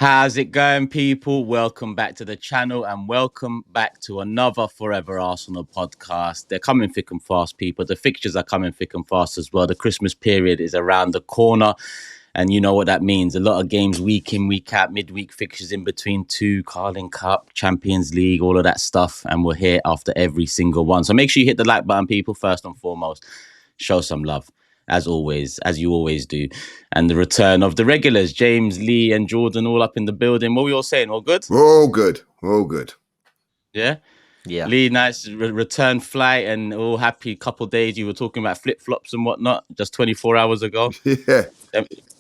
How's it going, people? Welcome back to the channel and welcome back to another Fourever Arsenal podcast. They're coming thick and fast, people. The fixtures are coming thick and fast as well. The Christmas period is around the corner, and you know what that means. A lot of games week in, week out, midweek fixtures in between two, Carling Cup, Champions League, all of that stuff, and we're here after every single one. So make sure you hit the like button, people, first and foremost. Show some love. As always, as you always do. And the return of the regulars, James, Lee and Jordan, all up in the building. What were you all saying? All good? We're all good. We're all good. Yeah? Yeah. Lee, nice return flight and all happy couple days. You were talking about flip-flops and whatnot just 24 hours ago. Yeah.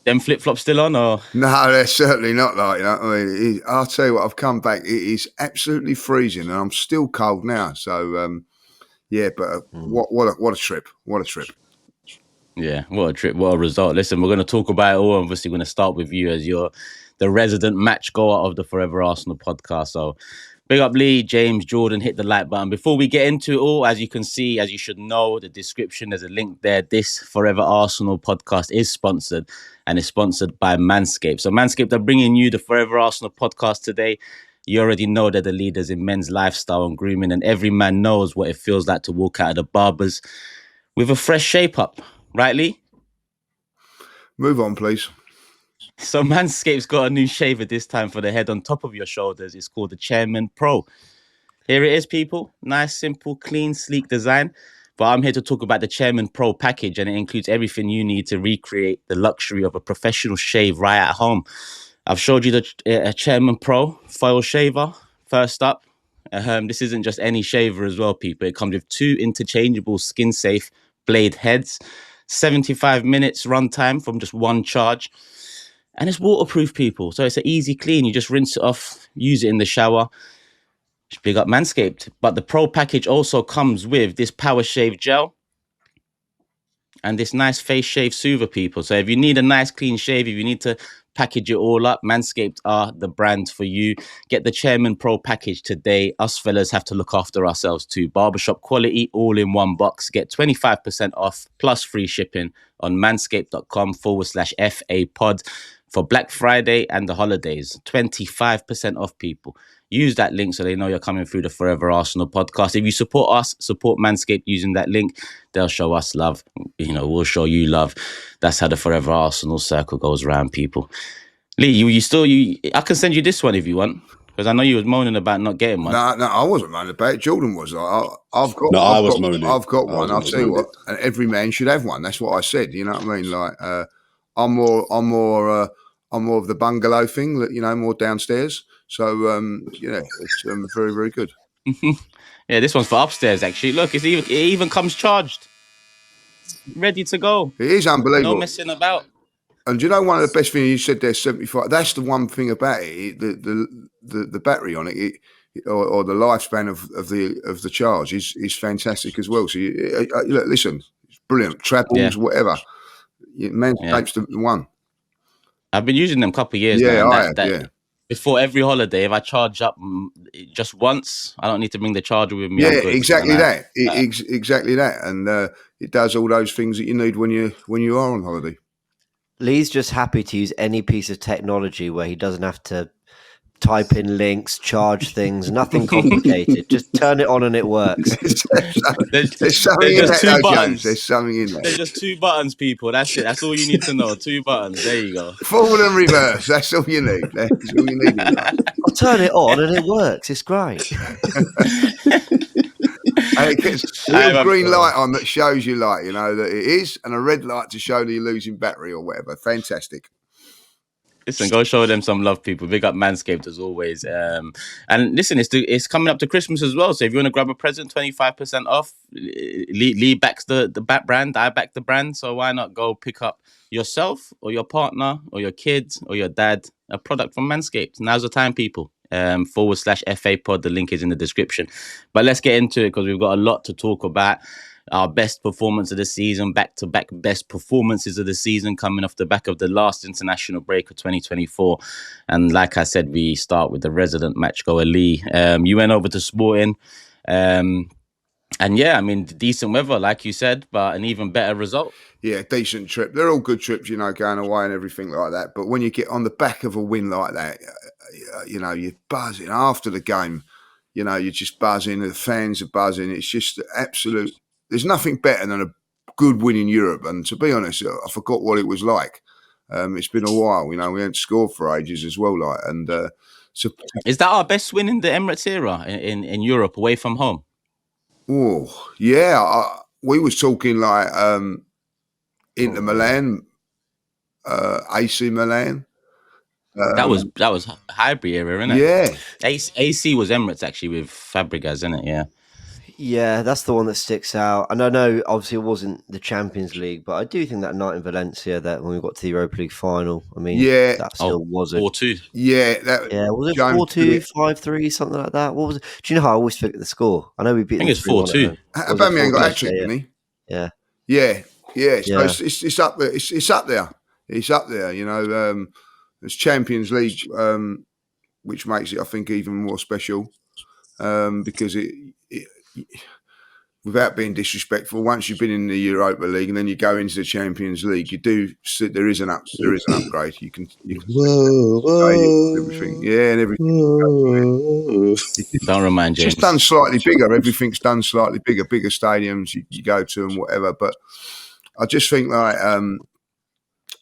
Them flip-flops still on? Or? No, they're certainly not like that. I mean, I'll tell you what, I've come back. It is absolutely freezing and I'm still cold now. So, yeah, but what a trip. What a trip. Yeah, what a trip, what a result. Listen, we're going to talk about it all. Obviously, we're going to start with you as you're the resident match goer of the Fourever Arsenal podcast. So big up Lee, James, Jordan, hit the like button. Before we get into it all, as you can see, as you should know, the description, there's a link there. This Fourever Arsenal podcast is sponsored and is sponsored by Manscaped. So Manscaped are bringing you the Fourever Arsenal podcast today. You already know they're the leaders in men's lifestyle and grooming, and every man knows what it feels like to walk out of the barbers with a fresh shape up. Right, Lee? Move on, please. So Manscaped's got a new shaver this time for the head on top of your shoulders. It's called the Chairman Pro. Here it is, people. Nice, simple, clean, sleek design. But I'm here to talk about the Chairman Pro package, and it includes everything you need to recreate the luxury of a professional shave right at home. I've showed you the Chairman Pro foil shaver. First up, this isn't just any shaver as well, people. It comes with 2 interchangeable skin-safe blade heads. 75 minutes runtime from just one charge. And it's waterproof, people. So it's an easy clean. You just rinse it off, use it in the shower. Just big up Manscaped. But the Pro package also comes with this Power Shave Gel and this nice face shave soother, people. So if you need a nice clean shave, if you need to package it all up, Manscaped are the brand for you. Get the Chairman Pro package today. Us fellas have to look after ourselves too. Barbershop quality, all in one box. Get 25% off plus free shipping on manscaped.com/FA pod for Black Friday and the holidays. 25% off, people. Use that link so they know you're coming through the Fourever Arsenal podcast. If you support us, support Manscaped using that link. They'll show us love. You know, we'll show you love. That's how the Fourever Arsenal circle goes around, people. Lee, I can send you this one if you want, because I know you was moaning about not getting one. No, I wasn't moaning about it. Jordan was. I've got one. I'll tell you what, and every man should have one. That's what I said. You know what I mean? Like, I'm more of the bungalow thing, that, you know, more downstairs. So, it's very, very good. Yeah, this one's for upstairs, actually. Look, it even comes charged. Ready to go. It is unbelievable. No messing about. And you know, one of the best things you said there, 75. That's the one thing about it. The battery on it, or the lifespan of the charge is fantastic as well. So look, listen, it's brilliant. Trapballs, whatever. Manscaped's the one. I've been using them a couple of years now. I have. Before every holiday, if I charge up just once, I don't need to bring the charger with me. Yeah, exactly that. Exactly that. And it does all those things that you need when you are on holiday. Lee's just happy to use any piece of technology where he doesn't have to type in links, charge things, nothing complicated. Just turn it on and it works. There's something in that, James. There's something in there. There's just 2 buttons, people. That's it. That's all you need to know. 2 buttons. There you go. Forward and reverse. That's all you need. That's all you need. I'll turn it on and it works. It's great. And it gets a little green light on that shows you, like, you know, that it is, and a red light to show that you're losing battery or whatever. Fantastic. Listen, go show them some love, people. Big up Manscaped as always. And listen, it's coming up to Christmas as well. So if you want to grab a present, 25% off. Lee backs the brand. I back the brand. So why not go pick up yourself or your partner or your kids or your dad a product from Manscaped? Now's the time, people. /FA pod. The link is in the description. But let's get into it because we've got a lot to talk about. Our best performance of the season, back-to-back best performances of the season, coming off the back of the last international break of 2024. And like I said, we start with the resident match goer, Lee. You went over to Sporting. And yeah, I mean, decent weather, like you said, but an even better result. Yeah, decent trip. They're all good trips, going away and everything like that. But when you get on the back of a win like that, you're buzzing after the game. You're just buzzing. The fans are buzzing. It's just absolute. There's nothing better than a good win in Europe. And to be honest, I forgot what it was like. It's been a while. We haven't scored for ages as well. So Is that our best win in the Emirates era in Europe away from home? oh yeah, we was talking like Inter Milan, AC Milan. That was Highbury era, isn't it? Yeah. AC was Emirates actually with Fabregas, isn't it? Yeah. Yeah, that's the one that sticks out. And I know, obviously, it wasn't the Champions League, but I do think that night in Valencia, that when we got to the Europa League final, I mean, Yeah. that still was it. 4-2. Yeah, Was it James 4-2, 5-3, something like that? What was it? Do you know how I always forget the score? I know we beat them. I think it's 4-2. Aubameyang got a hat trick, didn't he? Yeah. Yeah. So Yeah. it's up there. It's up there. It's up there. It's Champions League, which makes it, I think, even more special because it without being disrespectful, once you've been in the Europa League and then you go into the Champions League, there is an upgrade. You can everything, and everything. Don't remind James. It's just done slightly bigger. Everything's done slightly bigger stadiums you go to and whatever. But I just think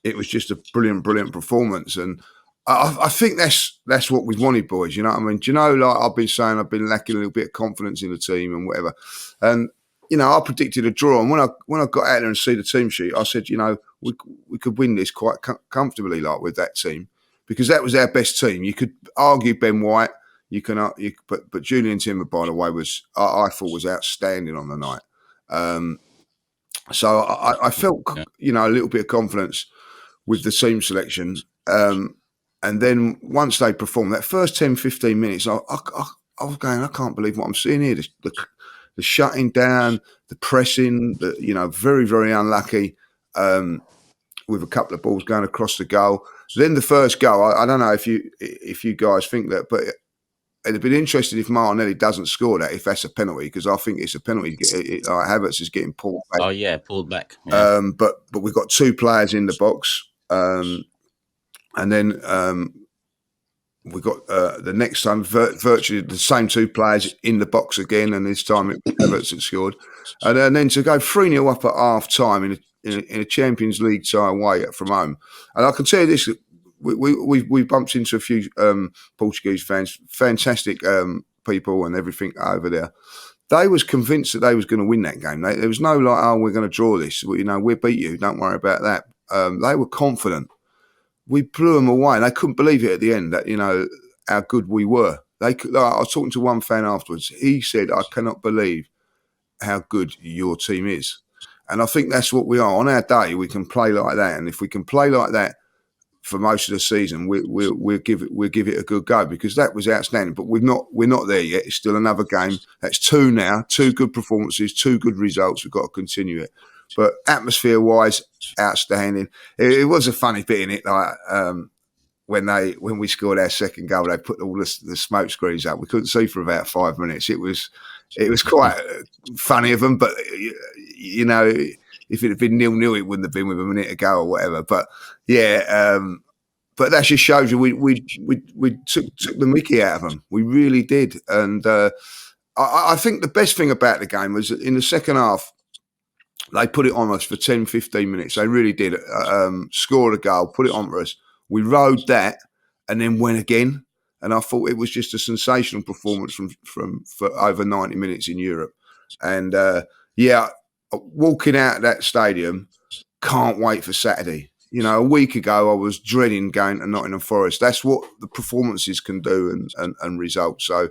it was just a brilliant performance, and I think that's what we wanted, boys. You know what I mean? Do you know, like I've been saying, I've been lacking a little bit of confidence in the team and whatever. And I predicted a draw, and when I got out there and see the team sheet, I said, we could win this quite comfortably, like with that team, because that was our best team. You could argue Ben White, but Julian Timber, by the way, I thought was outstanding on the night. So I felt a little bit of confidence with the team selection. And then once they performed, that first 10, 15 minutes, I was going, I can't believe what I'm seeing here. The shutting down, the pressing, very, very unlucky with a couple of balls going across the goal. Then the first goal, I don't know if you guys think that, but it'd been interesting if Martinelli doesn't score that, if that's a penalty, because I think it's a penalty. Havertz is getting pulled back. Oh, yeah, pulled back. Yeah. But we've got two players in the box. And then we got the next time virtually the same two players in the box again, and this time it was Havertz that scored. And then to go 3-0 up at half time in a Champions League tie away from home. And I can tell you this: we bumped into a few Portuguese fans, fantastic people and everything over there. They was convinced that they was going to win that game. There was no like, oh, we're going to draw this. We'll beat you. Don't worry about that. They were confident. We blew them away, and they couldn't believe it at the end that how good we were. I was talking to one fan afterwards. He said, "I cannot believe how good your team is," and I think that's what we are. On our day, we can play like that, and if we can play like that for most of the season, we'll give it a good go, because that was outstanding. But we're not there yet. It's still another game. That's two now. Two good performances, two good results. We've got to continue it. But atmosphere-wise, outstanding. It was a funny bit in it, like when we scored our second goal, they put all the smoke screens up. We couldn't see for about 5 minutes. It was quite funny of them, but if it had been 0-0, it wouldn't have been with a minute ago or whatever. But yeah, but that just shows you we took the mickey out of them. We really did, and I think the best thing about the game was that in the second half, they put it on us for 10, 15 minutes. They really did. Scored a goal, put it on for us. We rode that and then went again. And I thought it was just a sensational performance for over 90 minutes in Europe. And walking out of that stadium, can't wait for Saturday. A week ago, I was dreading going to Nottingham Forest. That's what the performances can do and results. So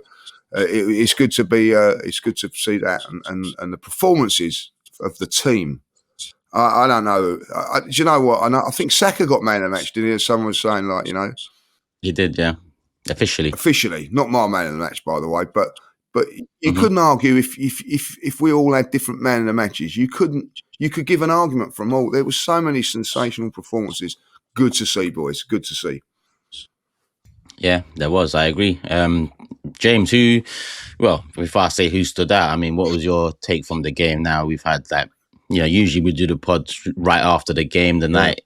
it's good to be. It's good to see that and the performances of the team. I don't know. Do you know what? I think Saka got man of the match, didn't he? Someone was saying He did, yeah. Officially, not my man of the match, by the way. But you couldn't argue if we all had different man of the matches. You could give an argument from all. There was so many sensational performances. Good to see, boys. Good to see. Yeah, there was. I agree. James, before I say who stood out, I mean, what was your take from the game? Now we've had usually we do the pod right after the game, the night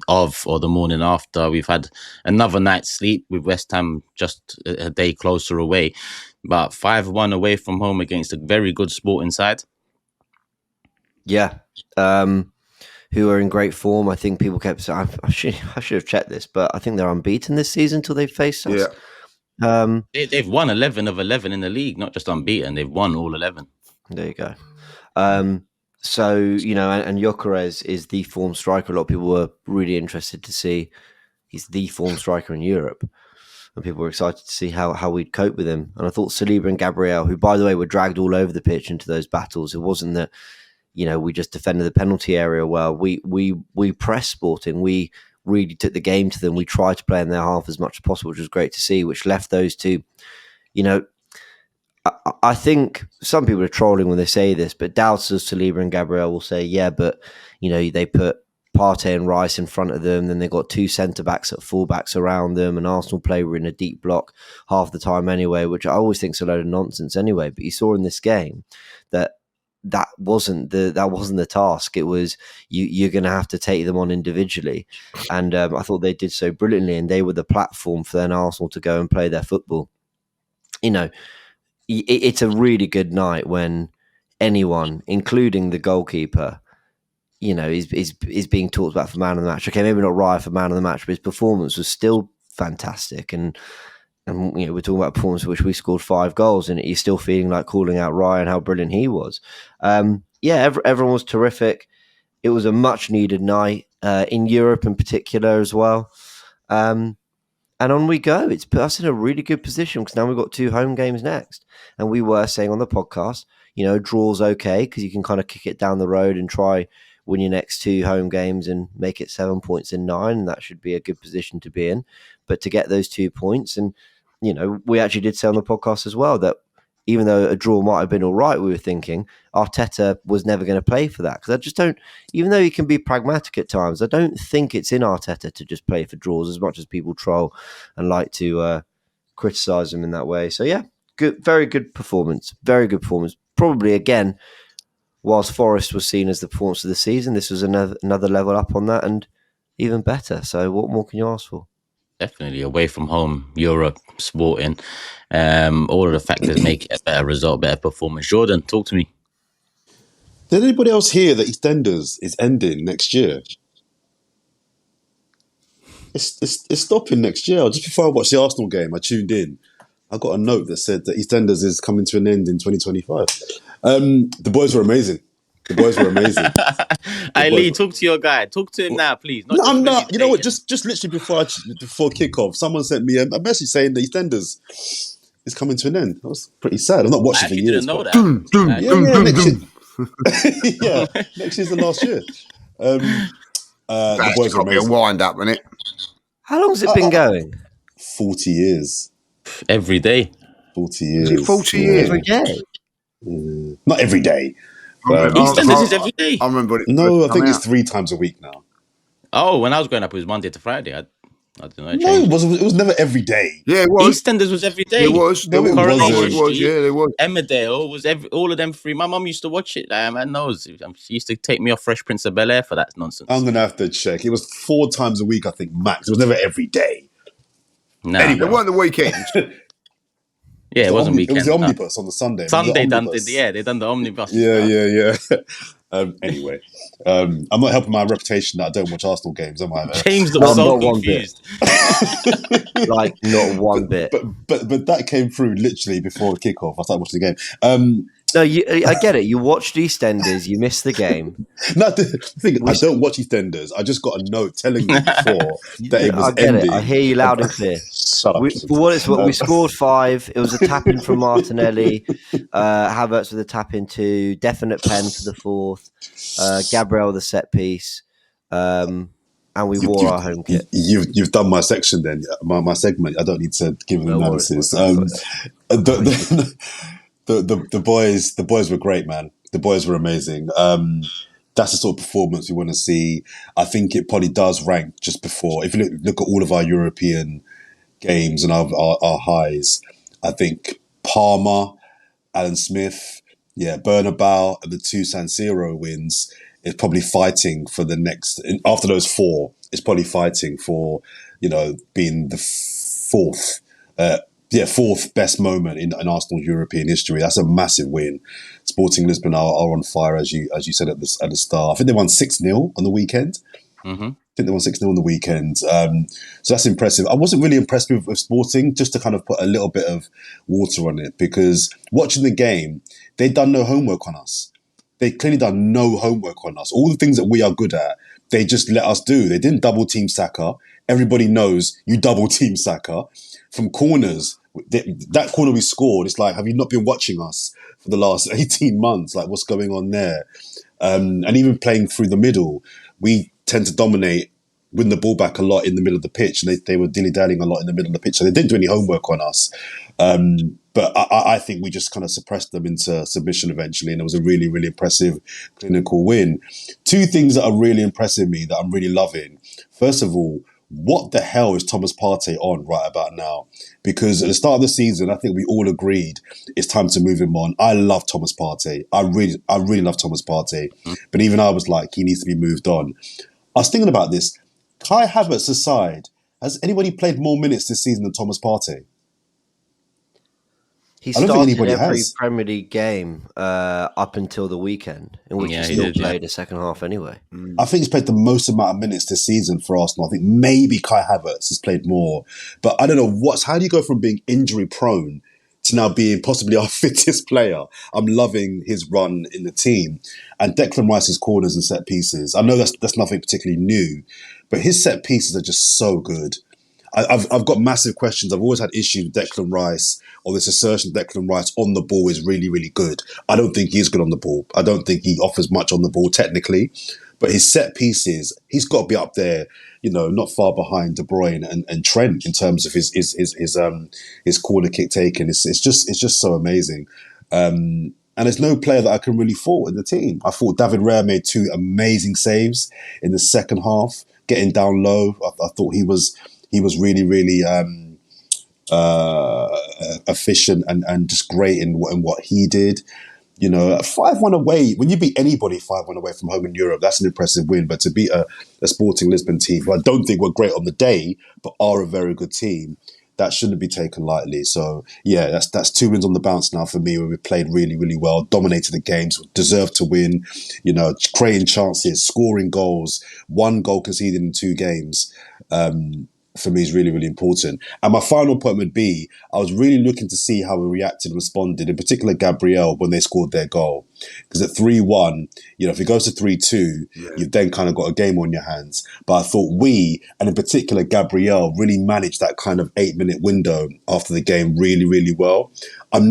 of or the morning after. We've had another night's sleep with West Ham just a day closer away, but 5-1 away from home against a very good Sporting side. Yeah. Who are in great form. I think people kept saying, I should have checked this, but I think they're unbeaten this season until they face us. Yeah. They've won 11 of 11 in the league, not just unbeaten. They've won all 11. There you go. So, and Gyökeres is the form striker. A lot of people were really interested to see. He's the form striker in Europe. And people were excited to see how we'd cope with him. And I thought Saliba and Gabriel, who, by the way, were dragged all over the pitch into those battles. It wasn't that, we just defended the penalty area well. We pressed Sporting. We really took the game to them. We tried to play in their half as much as possible, which was great to see, which left those two, I think some people are trolling when they say this, but doubters of Saliba and Gabriel will say, yeah, but, they put Partey and Rice in front of them, then they got two centre-backs at full-backs around them, and Arsenal play were in a deep block half the time anyway, which I always think is a load of nonsense anyway. But you saw in this game that wasn't the task. It was you're going to have to take them on individually, and I thought they did so brilliantly, and they were the platform for then Arsenal to go and play their football. It's a really good night when anyone, including the goalkeeper, is being talked about for man of the match. Okay, maybe not Raya for man of the match, but his performance was still fantastic, and we're talking about a performance in which we scored 5 goals, and you're still feeling like calling out Raya and how brilliant he was. Everyone was terrific. It was a much needed night in Europe in particular as well. And on we go. It's put us in a really good position because now we've got 2 home games next. And we were saying on the podcast, draw's okay because you can kind of kick it down the road and try win your next 2 home games and make it 7 points in 9. And that should be a good position to be in. But to get those 2 points, and we actually did say on the podcast as well that even though a draw might have been all right, we were thinking Arteta was never going to play for that. Because I just don't, even though he can be pragmatic at times, I don't think it's in Arteta to just play for draws as much as people troll and like to criticise him in that way. So yeah, good, very good performance. Very good performance. Probably, again, whilst Forest was seen as the performance of the season, this was another level up on that and even better. So what more can you ask for? Definitely away from home, Europe, Sporting, all of the factors make it a better result, better performance. Jordan, talk to me. Did anybody else hear that EastEnders is ending next year? It's stopping next year. Just before I watched the Arsenal game, I tuned in. I got a note that said that EastEnders is coming to an end in 2025. The boys were amazing. Hey, Lee, talk to your guy. Talk to him now, please. No, I'm not. You know what? Just literally before kickoff, someone sent me a message saying that EastEnders is coming to an end. I was pretty sad. I've not watched it for years. Didn't know that. Next year. Next year's the last year. The boys got to be a wind up, isn't it? How long has it been going? 40 years. Every day. 40 years. Is it 40 years? Every day? Not every day. EastEnders is every day. I remember it. No, I think it's 3 times a week now. Oh, when I was growing up, it was Monday to Friday. I don't know. No, it was never every day. Yeah, it was. EastEnders was every day. It was. No, it was. Yeah, there was. Emmerdale was all of them 3. My mum used to watch it. Man knows. She used to take me off Fresh Prince of Bel-Air for that nonsense. I'm gonna have to check. It was 4 times a week, I think, max. It was never every day. No, anyway, it weren't the weekends. Yeah, it wasn't weekend. It was the omnibus on the Sunday. Sunday done they done the omnibus. Yeah. Anyway, I'm not helping my reputation that I don't watch Arsenal games, am I? James was so confused. Like, not one bit. But that came through literally before the kickoff. I started watching the game. No, I get it. You watched EastEnders, you missed the game. No, the thing, I don't watch EastEnders. I just got a note telling me before that it was ending. I hear you loud and clear. Shut up. We scored 5. It was a tap in from Martinelli. Havertz with a tap in 2. Definite pen for the 4th. Gabriel the set piece. And we wore our home kit. You've done my section then, my segment. I don't need to give an analysis. The boys were great, man. The boys were amazing. That's the sort of performance we want to see. I think it probably does rank just before. If you look at all of our European games and our highs, I think Palmer, Alan Smith, Bernabeu, and the 2 San Siro wins is probably fighting for the next. After those 4, it's probably fighting for, being the fourth best moment in Arsenal's European history. That's a massive win. Sporting Lisbon are on fire, as you said at the start. I think they won 6-0 on the weekend. Mm-hmm. I think they won 6-0 on the weekend. So that's impressive. I wasn't really impressed with Sporting, just to kind of put a little bit of water on it, because watching the game, they'd done no homework on us. They clearly done no homework on us. All the things that we are good at, they just let us do. They didn't double team Saka. Everybody knows you double team Saka. From corners, that corner we scored, it's like, have you not been watching us for the last 18 months? Like, what's going on there? And even playing through the middle, we tend to dominate, win the ball back a lot in the middle of the pitch. And they were dilly-dallying a lot in the middle of the pitch. So they didn't do any homework on us. But I think we just kind of suppressed them into submission eventually. And it was a really, really impressive clinical win. 2 things that are really impressing me that I'm really loving. First of all, what the hell is Thomas Partey on right about now? Because at the start of the season, I think we all agreed it's time to move him on. I love Thomas Partey. I really love Thomas Partey. But even I was like, he needs to be moved on. I was thinking about this. Kai Havertz aside, has anybody played more minutes this season than Thomas Partey? He I don't think started anybody every has. Premier League game up until the weekend, in which he still played a second half anyway. I think he's played the most amount of minutes this season for Arsenal. I think maybe Kai Havertz has played more. But I don't know, how do you go from being injury prone to now being possibly our fittest player? I'm loving his run in the team. And Declan Rice's corners and set pieces, I know that's nothing particularly new, but his set pieces are just so good. I've got massive questions. I've always had issues with Declan Rice, or this assertion Declan Rice on the ball is really, really good. I don't think he's good on the ball. I don't think he offers much on the ball technically, but his set pieces, he's got to be up there, not far behind De Bruyne and Trent in terms of his corner kick taken. It's just so amazing. And there's no player that I can really fault in the team. I thought David Raya made 2 amazing saves in the second half, getting down low. I thought he was really, really efficient and just great in what he did. 5-1 away, when you beat anybody 5-1 away from home in Europe, that's an impressive win. But to beat a Sporting Lisbon team, who I don't think were great on the day, but are a very good team, that shouldn't be taken lightly. So, yeah, that's 2 wins on the bounce now for me, where we played really, really well, dominated the games, deserved to win, creating chances, scoring goals, 1 goal conceded in 2 games. For me is really, really important. And my final point would be, I was really looking to see how we reacted and responded, in particular Gabriel, when they scored their goal. Because at 3-1, if it goes to 3-2, you've then kind of got a game on your hands. But I thought we, and in particular Gabriel, really managed that kind of 8-minute window after the game really, really well. I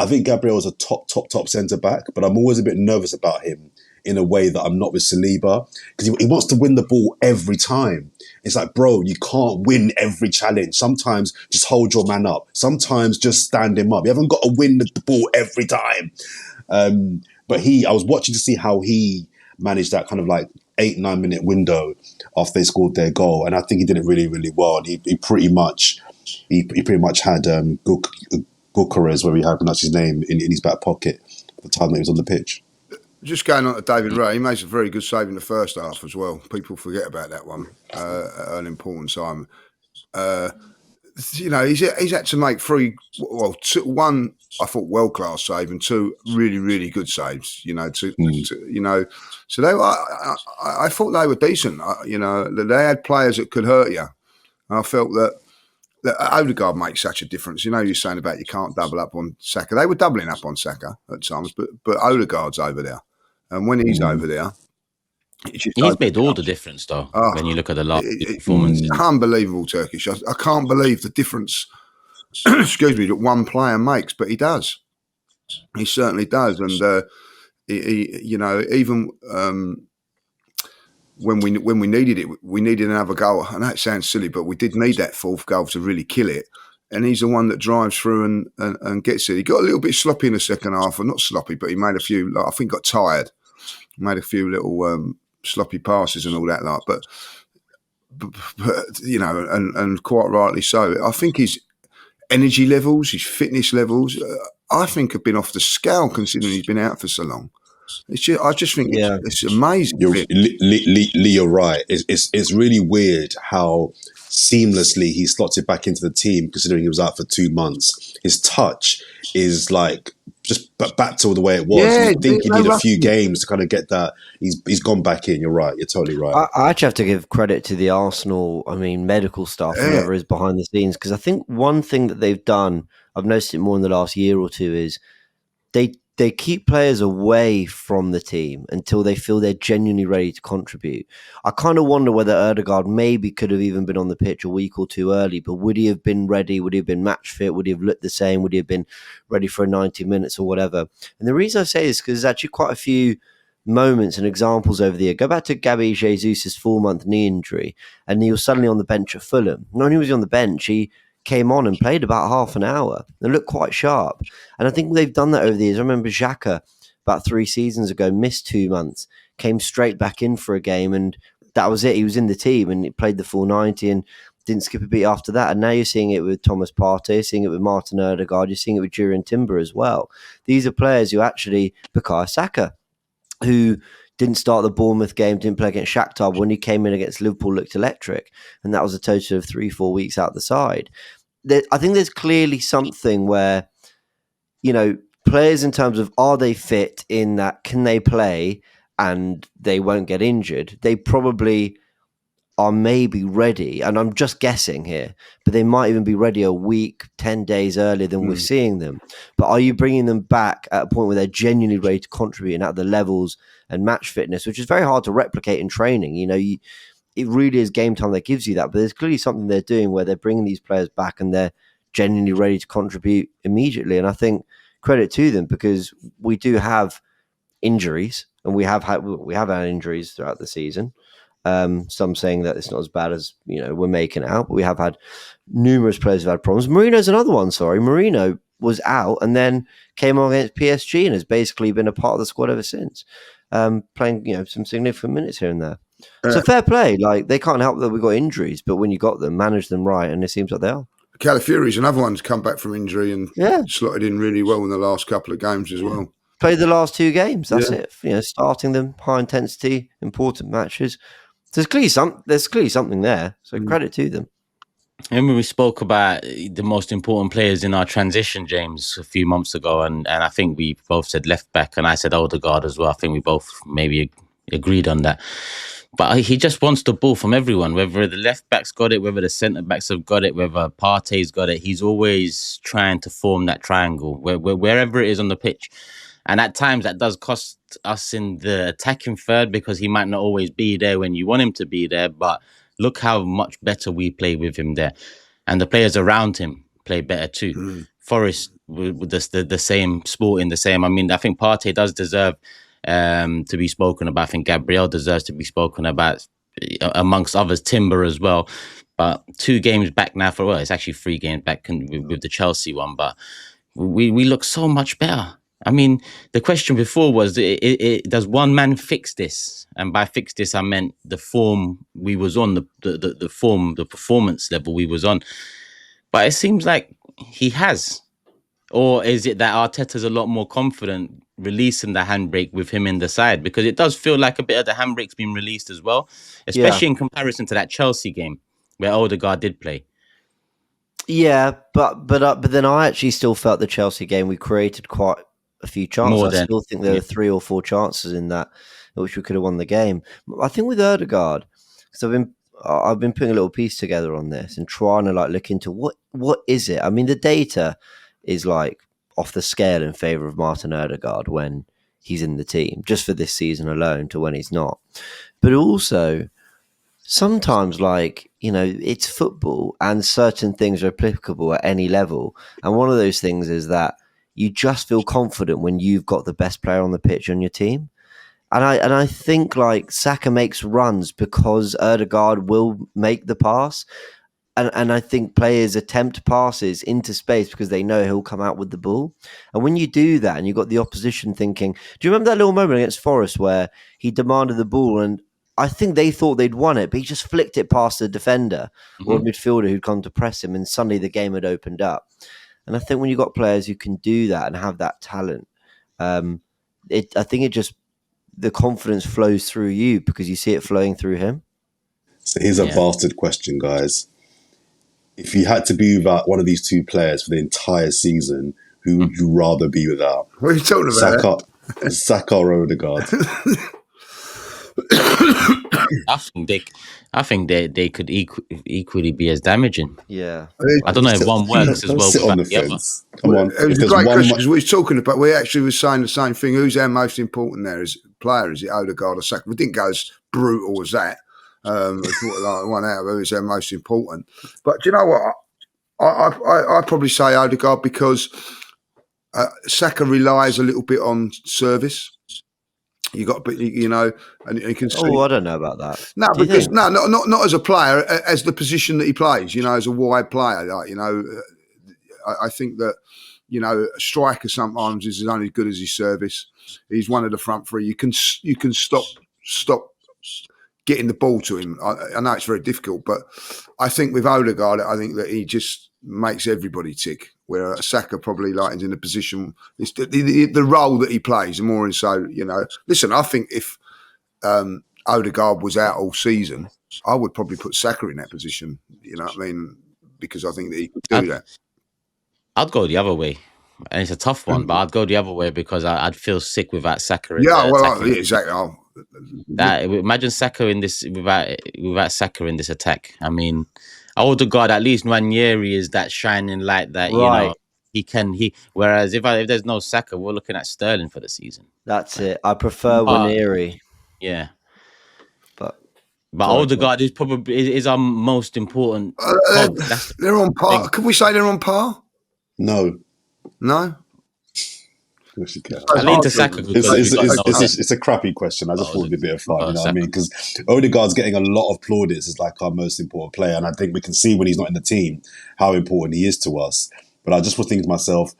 think Gabriel is a top centre-back, but I'm always a bit nervous about him in a way that I'm not with Saliba, because he wants to win the ball every time. It's like, bro, you can't win every challenge. Sometimes just hold your man up. Sometimes just stand him up. You haven't got to win the ball every time. But I was watching to see how he managed that kind of like 8-9 minute window after they scored their goal. And I think he did it really, really well. And he pretty much had Gyökeres, where he had pronounced his name, in his back pocket at the time that he was on the pitch. Just going on to David Raya, he makes a very good save in the first half as well. People forget about that one at an important time. He's had to make 1, I thought, world-class save, and 2 really, really good saves. So they I thought they were decent. They had players that could hurt you. And I felt that Odegaard makes such a difference. You're saying about you can't double up on Saka. They were doubling up on Saka at times, but Odegaard's over there. And when he's over there, he's made all the difference, though, when you look at the last performances. Unbelievable Turkish. I can't believe the difference, excuse me, that one player makes, but he does. He certainly does. And, even when we needed it, we needed another goal. And that sounds silly, but we did need that 4th goal to really kill it. And he's the one that drives through and gets it. He got a little bit sloppy in the second half, or not sloppy, but he made a few, I think got tired. Made a few little sloppy passes and all that, but and quite rightly so. I think energy levels, his fitness levels, I think have been off the scale considering he's been out for so long. I just think it's amazing. Lee, you're right. It's really weird how seamlessly he slotted back into the team, considering he was out for 2 months. His touch is like just back to the way it was. Yeah, you think you no need a few rushing. games to kind of get that. He's gone back in. You're right. You're totally right. I actually have to give credit to the Arsenal, medical staff, whoever is behind the scenes, because I think one thing that they've done, I've noticed it more in the last year or two, is they keep players away from the team until they feel they're genuinely ready to contribute. I kind of wonder whether Ødegaard maybe could have even been on the pitch a week or two early, but would he have been ready? Would he have been match fit? Would he have looked the same? Would he have been ready for 90 minutes or whatever? And the reason I say this is because there's actually quite a few moments and examples over the year. Go back to Gabi Jesus' 4-month knee injury, and he was suddenly on the bench at Fulham. Not only was he on the bench, he came on and played about half an hour and looked quite sharp. And I think they've done that over the years. I remember Xhaka about 3 seasons ago missed 2 months, came straight back in for a game, and that was it. He was in the team and he played the full 90 and didn't skip a beat after that. And now you're seeing it with Thomas Partey, you're seeing it with Martin Ødegaard, you're seeing it with Jurriën Timber as well. These are players who actually, Bukayo Saka, who didn't start the Bournemouth game, didn't play against Shakhtar, but when he came in against Liverpool, looked electric. And that was a total of 3-4 weeks out the side. I think there's clearly something where, players in terms of are they fit in that, can they play and they won't get injured? They probably are maybe ready, and I'm just guessing here, but they might even be ready a week, 10 days earlier than we're seeing them. But are you bringing them back at a point where they're genuinely ready to contribute and at the levels and match fitness, which is very hard to replicate in training? It really is game time that gives you that, but there's clearly something they're doing where they're bringing these players back and they're genuinely ready to contribute immediately. And I think credit to them, because we do have injuries, and we have had injuries throughout the season. Some saying that it's not as bad as we're making out, but we have had numerous players who've had problems. Marino's another one. Marino was out and then came on against PSG and has basically been a part of the squad ever since, playing some significant minutes here and there. So fair play. Like, they can't help that we've got injuries, but when you got them, manage them right, and it seems like they are. Calafiori's another one's come back from injury and slotted in really well in the last couple of games as well. Played the last 2 games. That's it. Starting them, high intensity, important matches. So there's clearly something there. So credit to them. Remember, we spoke about the most important players in our transition, James, a few months ago, and I think we both said left back, and I said Ødegaard as well. I think we both maybe agreed on that. But he just wants the ball from everyone, whether the left backs got it, whether the centre backs have got it, whether Partey's got it. He's always trying to form that triangle wherever it is on the pitch. And at times that does cost us in the attacking third, because he might not always be there when you want him to be there. But look how much better we play with him there. And the players around him play better too. Forest with the same, sporting the same. I think Partey does deserve to be spoken about. I think Gabriel deserves to be spoken about, amongst others, Timber as well. But 2 games back now it's actually 3 games back with the Chelsea one. But we look so much better. The question before was, does one man fix this? And by fix this, I meant the form we was on, the performance level we was on. But it seems like he has. Or is it that Arteta's a lot more confident releasing the handbrake with him in the side? Because it does feel like a bit of the handbrake's been released as well, especially in comparison to that Chelsea game where Ødegaard did play. Yeah, but then I actually still felt the Chelsea game we created quite a few chances. I still think there were 3 or 4 chances in that which we could have won the game. I think with Ødegaard, because I've been putting a little piece together on this and trying to look into what is it. The data is off the scale in favour of Martin Ødegaard when he's in the team, just for this season alone to when he's not. But also, sometimes it's football and certain things are applicable at any level. And one of those things is that you just feel confident when you've got the best player on the pitch on your team. And I think Saka makes runs because Ødegaard will make the pass. And I think players attempt passes into space because they know he'll come out with the ball. And when you do that and you've got the opposition thinking, do you remember that little moment against Forest where he demanded the ball and I think they thought they'd won it, but he just flicked it past a defender or a midfielder who'd come to press him, and suddenly the game had opened up. And I think when you've got players who can do that and have that talent, I think it just, the confidence flows through you because you see it flowing through him. So here's a bastard question, guys. If you had to be without one of these two players for the entire season, who would you rather be without? What are you talking about? Saka or Odegaard? I think they could equally be as damaging. Yeah. I don't know if one works as well Sit on without the the other. fence. Come on. It was a great question because we were talking about, we actually were saying the same thing. Who's our most important there as player? Is it Odegaard or Saka? We didn't go as brutal as that. We thought like one out of who's our most important. But do you know what? I'd probably say Odegaard because Saka relies a little bit on service. You got, you know, and you can see. Oh, I don't know about that. No, because not as a player, as the position that he plays. You know, as a wide player, like, you know, I think that, you know, a striker sometimes is only as good as his service. He's one of the front three. You can stop getting the ball to him. I know it's very difficult, but I think with Odegaard, I think that he just makes everybody tick. Where Saka probably like is in a position, it's the role that he plays more. And so, you know, listen, I think if Odegaard was out all season, I would probably put Saka in that position. You know what I mean? Because I think that he could do that. I'd go the other way. And it's a tough one, but I'd go the other way because I'd feel sick without Saka. Exactly. Imagine Saka in this without Saka in this attack. I mean, Odegaard, at least Nwaneri is that shining light that you know he. Whereas if there's no Saka, we're looking at Sterling for the season. That's it. I prefer Nwaneri. Yeah, but Odegaard is probably our most important. They're on par. Could we say they're on par? No. Yes, you can. I lean to Saka. It's a crappy question. I just thought it'd be a bit of fun. You know what I mean? Because Odegaard's getting a lot of plaudits as like our most important player, and I think we can see when he's not in the team how important he is to us. But I just was thinking to myself,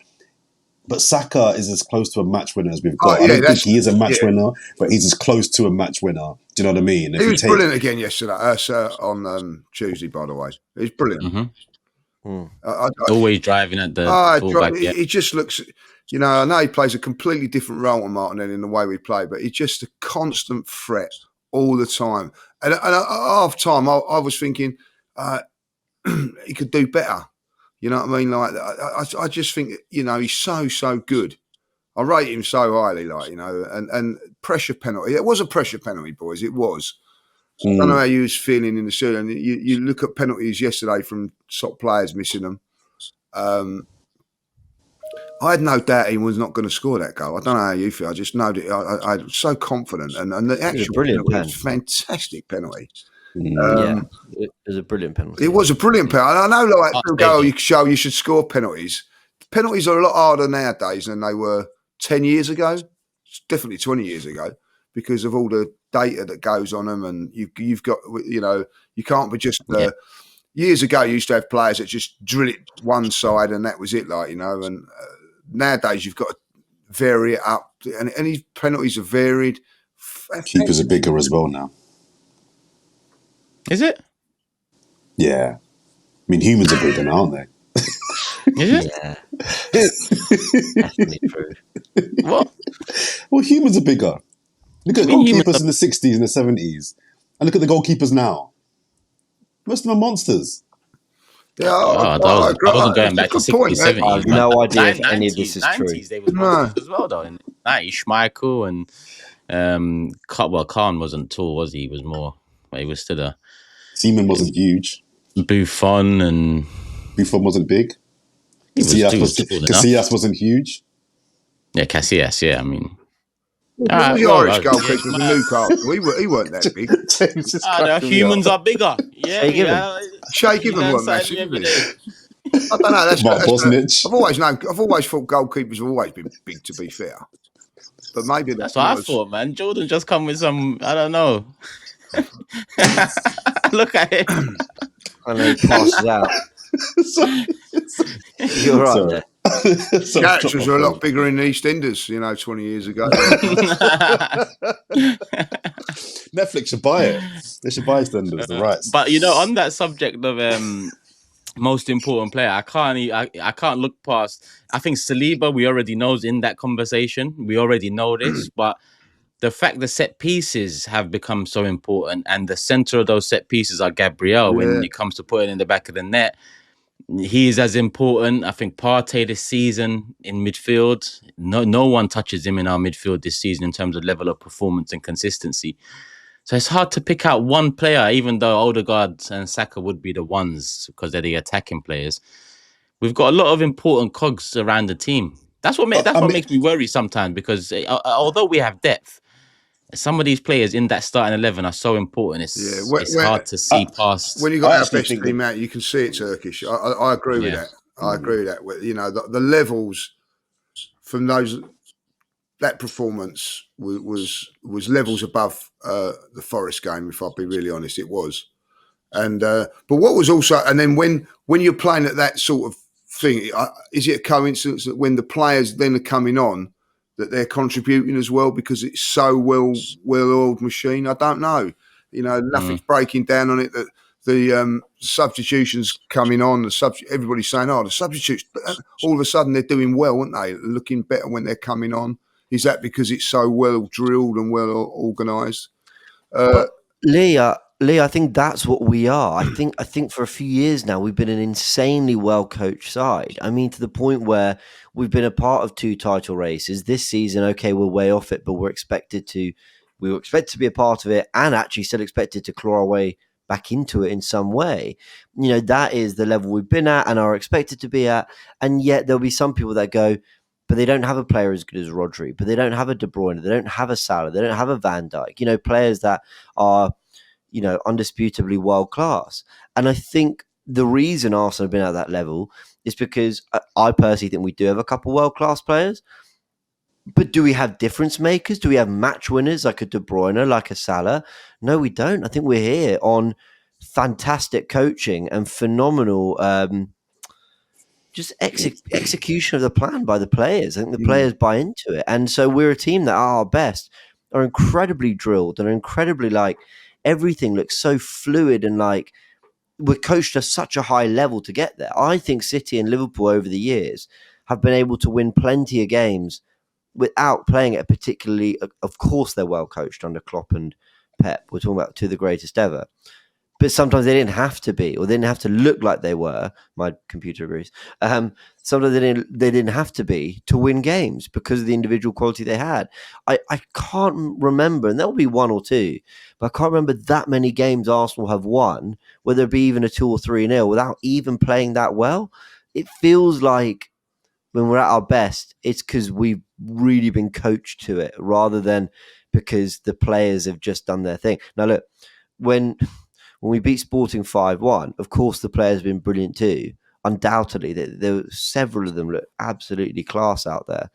but Saka is as close to a match winner as we've got. I don't think he is a match winner, but he's as close to a match winner. Do you know what I mean? He was brilliant again yesterday, on Tuesday, by the way. He was brilliant. Mm-hmm. Always driving at the fullback. He just looks. You know, I know he plays a completely different role to Martinelli in the way we play, but he's just a constant threat all the time. And at half time, I was thinking he could do better. You know what I mean? Like, I just think, you know, he's so good. I rate him so highly, like, you know, and pressure penalty. It was a pressure penalty, boys. It was. I don't know how you was feeling in the studio. And you look at penalties yesterday from top players missing them. I had no doubt he was not going to score that goal. I don't know how you feel. I just know that I was so confident. And the actual penalty was a fantastic penalty. It was a brilliant penalty. It was a brilliant penalty. I know, like, you should score penalties. Penalties are a lot harder nowadays than they were 10 years ago. Definitely 20 years ago, because of all the data that goes on them. And you've got, you know, you can't be just... Years ago, you used to have players that just drill it one side and that was it, like, you know, and nowadays you've got to vary it up, and his penalties are varied. Keepers are bigger as well now. Is it? Yeah. I mean, humans are bigger now, aren't they? Is it? Yeah. Definitely true. What? Well, humans are bigger. Look at goalkeepers in the 60s and the 70s. And look at the goalkeepers now. Most of them are monsters. Yeah, I wasn't going back to 60s, 70s. I have no idea if any of this is 90s, true. They were monsters as well, though. In the 90s, Schmeichel and Khan wasn't tall, was he? He was more, but he was still a... Seaman wasn't huge. Buffon wasn't big. Casillas wasn't huge. Yeah, Casillas, yeah, I mean... The Irish goalkeeper from Newcastle, he weren't that big. Humans are bigger. Yeah, Shay Given weren't massive. I don't know. I've always thought goalkeepers have always been big, to be fair. But maybe that's what I thought, man. Jordan just come with some, I don't know. Look at him. And then he passes out. Sorry. You're right there. So Characters drop are a my lot bigger in EastEnders, 20 years ago. Netflix should buy it. They should buy EastEnders, the rights. But on that subject of most important player, I can't look past. I think Saliba, we already know, is in that conversation. We already know this, but the fact the set pieces have become so important, and the center of those set pieces are Gabriel when it comes to putting in the back of the net. He is as important. I think Partey this season in midfield, no one touches him in our midfield this season in terms of level of performance and consistency. So it's hard to pick out one player, even though Odegaard and Saka would be the ones because they're the attacking players. We've got a lot of important cogs around the team. That's what makes me worry sometimes, because although we have depth, some of these players in that starting 11 are so important. It's hard to see past. When you got I our actually best think team out, you can see it's Turkish. I agree with that. I agree with that. The levels from that performance was levels above the Forest game. If I'll be really honest, it was. And but what was also, and then when you're playing at that sort of thing, is it a coincidence that when the players then are coming on, that they're contributing as well because it's so well-oiled machine? I don't know. Nothing's breaking down on it. That the substitutions coming on, everybody's saying, "Oh, the substitutes." But all of a sudden, they're doing well, aren't they? Looking better when they're coming on. Is that because it's so well drilled and well organised? But Lee, I think that's what we are. I think for a few years now we've been an insanely well coached side. I mean, to the point where we've been a part of 2 title races this season. Okay, we're way off it, but we were expected to be a part of it, and actually still expected to claw our way back into it in some way. That is the level we've been at and are expected to be at. And yet there'll be some people that go, but they don't have a player as good as Rodri, but they don't have a De Bruyne, they don't have a Salah, they don't have a Van Dijk, players that are, undisputably world class. And I think the reason Arsenal have been at that level is because I personally think we do have a couple world class players. But do we have difference makers? Do we have match winners like a De Bruyne, like a Salah? No, we don't. I think we're here on fantastic coaching and phenomenal just execution of the plan by the players. I think the players buy into it. And so we're a team that at our best are incredibly drilled and incredibly everything looks so fluid and we're coached at such a high level to get there. I think City and Liverpool over the years have been able to win plenty of games without playing it particularly. Of course, they're well coached under Klopp and Pep. We're talking about 2 of the greatest ever. But sometimes they didn't have to be, or they didn't have to look like they were. My computer agrees. Sometimes they didn't have to be to win games because of the individual quality they had. I can't remember, and there'll be 1 or 2, but I can't remember that many games Arsenal have won, whether it be even a 2 or 3-0, without even playing that well. It feels like when we're at our best, it's because we've really been coached to it, rather than because the players have just done their thing. Now, look, when we beat Sporting 5-1, of course the players have been brilliant too. Undoubtedly, there were several of them look absolutely class out there.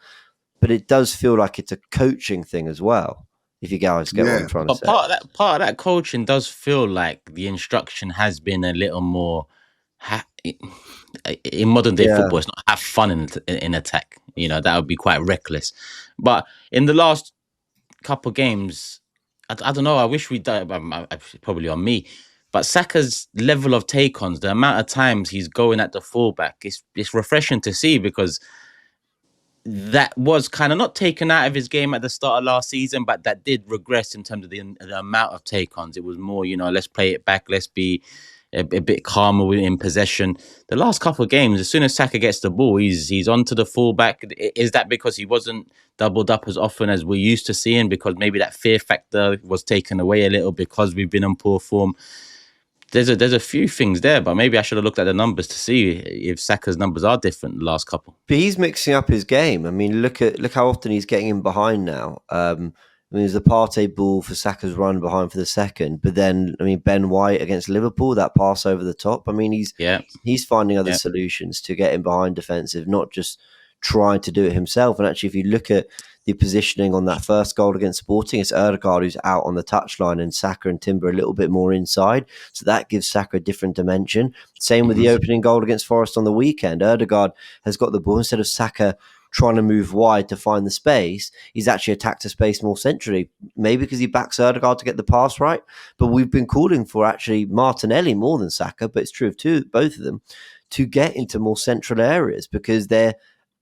But it does feel like it's a coaching thing as well, if you guys get what I'm trying to say. Part of that coaching does feel like the instruction has been a little more in modern day football. It's not have fun in attack. That would be quite reckless. But in the last couple games, I don't know. I wish we'd done. Probably on me. But Saka's level of take-ons, the amount of times he's going at the fullback, it's refreshing to see, because that was kind of not taken out of his game at the start of last season, but that did regress in terms of the amount of take-ons. It was more, let's play it back, let's be a bit calmer in possession. The last couple of games, as soon as Saka gets the ball, he's onto the fullback. Is that because he wasn't doubled up as often as we're used to seeing? Because maybe that fear factor was taken away a little because we've been in poor form. There's a few things there, but maybe I should have looked at the numbers to see if Saka's numbers are different the last couple. But he's mixing up his game. I mean, look how often he's getting in behind now. There's the Partey ball for Saka's run behind for the second, but then Ben White against Liverpool, that pass over the top. He's finding other solutions to get in behind defensive, not just trying to do it himself. And actually, if you look at the positioning on that first goal against Sporting. It's Ødegaard who's out on the touchline and Saka and Timber a little bit more inside. So that gives Saka a different dimension. Same with the opening goal against Forest on the weekend. Ødegaard has got the ball instead of Saka trying to move wide to find the space. He's actually attacked a space more centrally, maybe because he backs Ødegaard to get the pass right. But we've been calling for actually Martinelli more than Saka, but it's true of both of them, to get into more central areas because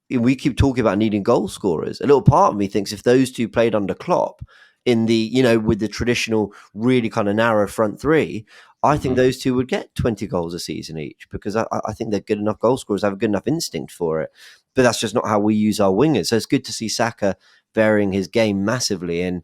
we keep talking about needing goal scorers. A little part of me thinks if those two played under Klopp in the, with the traditional really kind of narrow front three, I think those two would get 20 goals a season each because I think they're good enough goal scorers, have a good enough instinct for it. But that's just not how we use our wingers. So it's good to see Saka varying his game massively. And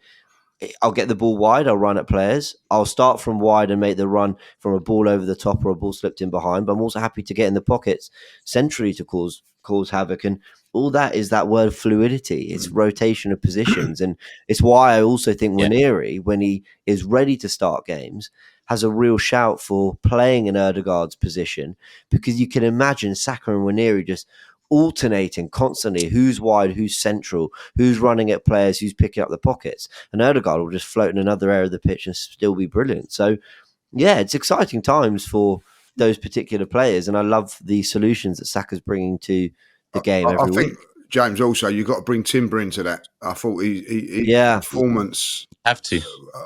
I'll get the ball wide, I'll run at players. I'll start from wide and make the run from a ball over the top or a ball slipped in behind. But I'm also happy to get in the pockets centrally to cause havoc. And all that is that word fluidity. It's rotation of positions. And it's why I also think Nwaneri, when he is ready to start games, has a real shout for playing in Ødegaard's position, because you can imagine Saka and Nwaneri just alternating constantly, who's wide, who's central, who's running at players, who's picking up the pockets, and Ødegaard will just float in another area of the pitch and still be brilliant. So yeah, it's exciting times for those particular players, and I love the solutions that Saka's bringing to the game every week. Think, James, also you've got to bring Timber into that. I thought his performance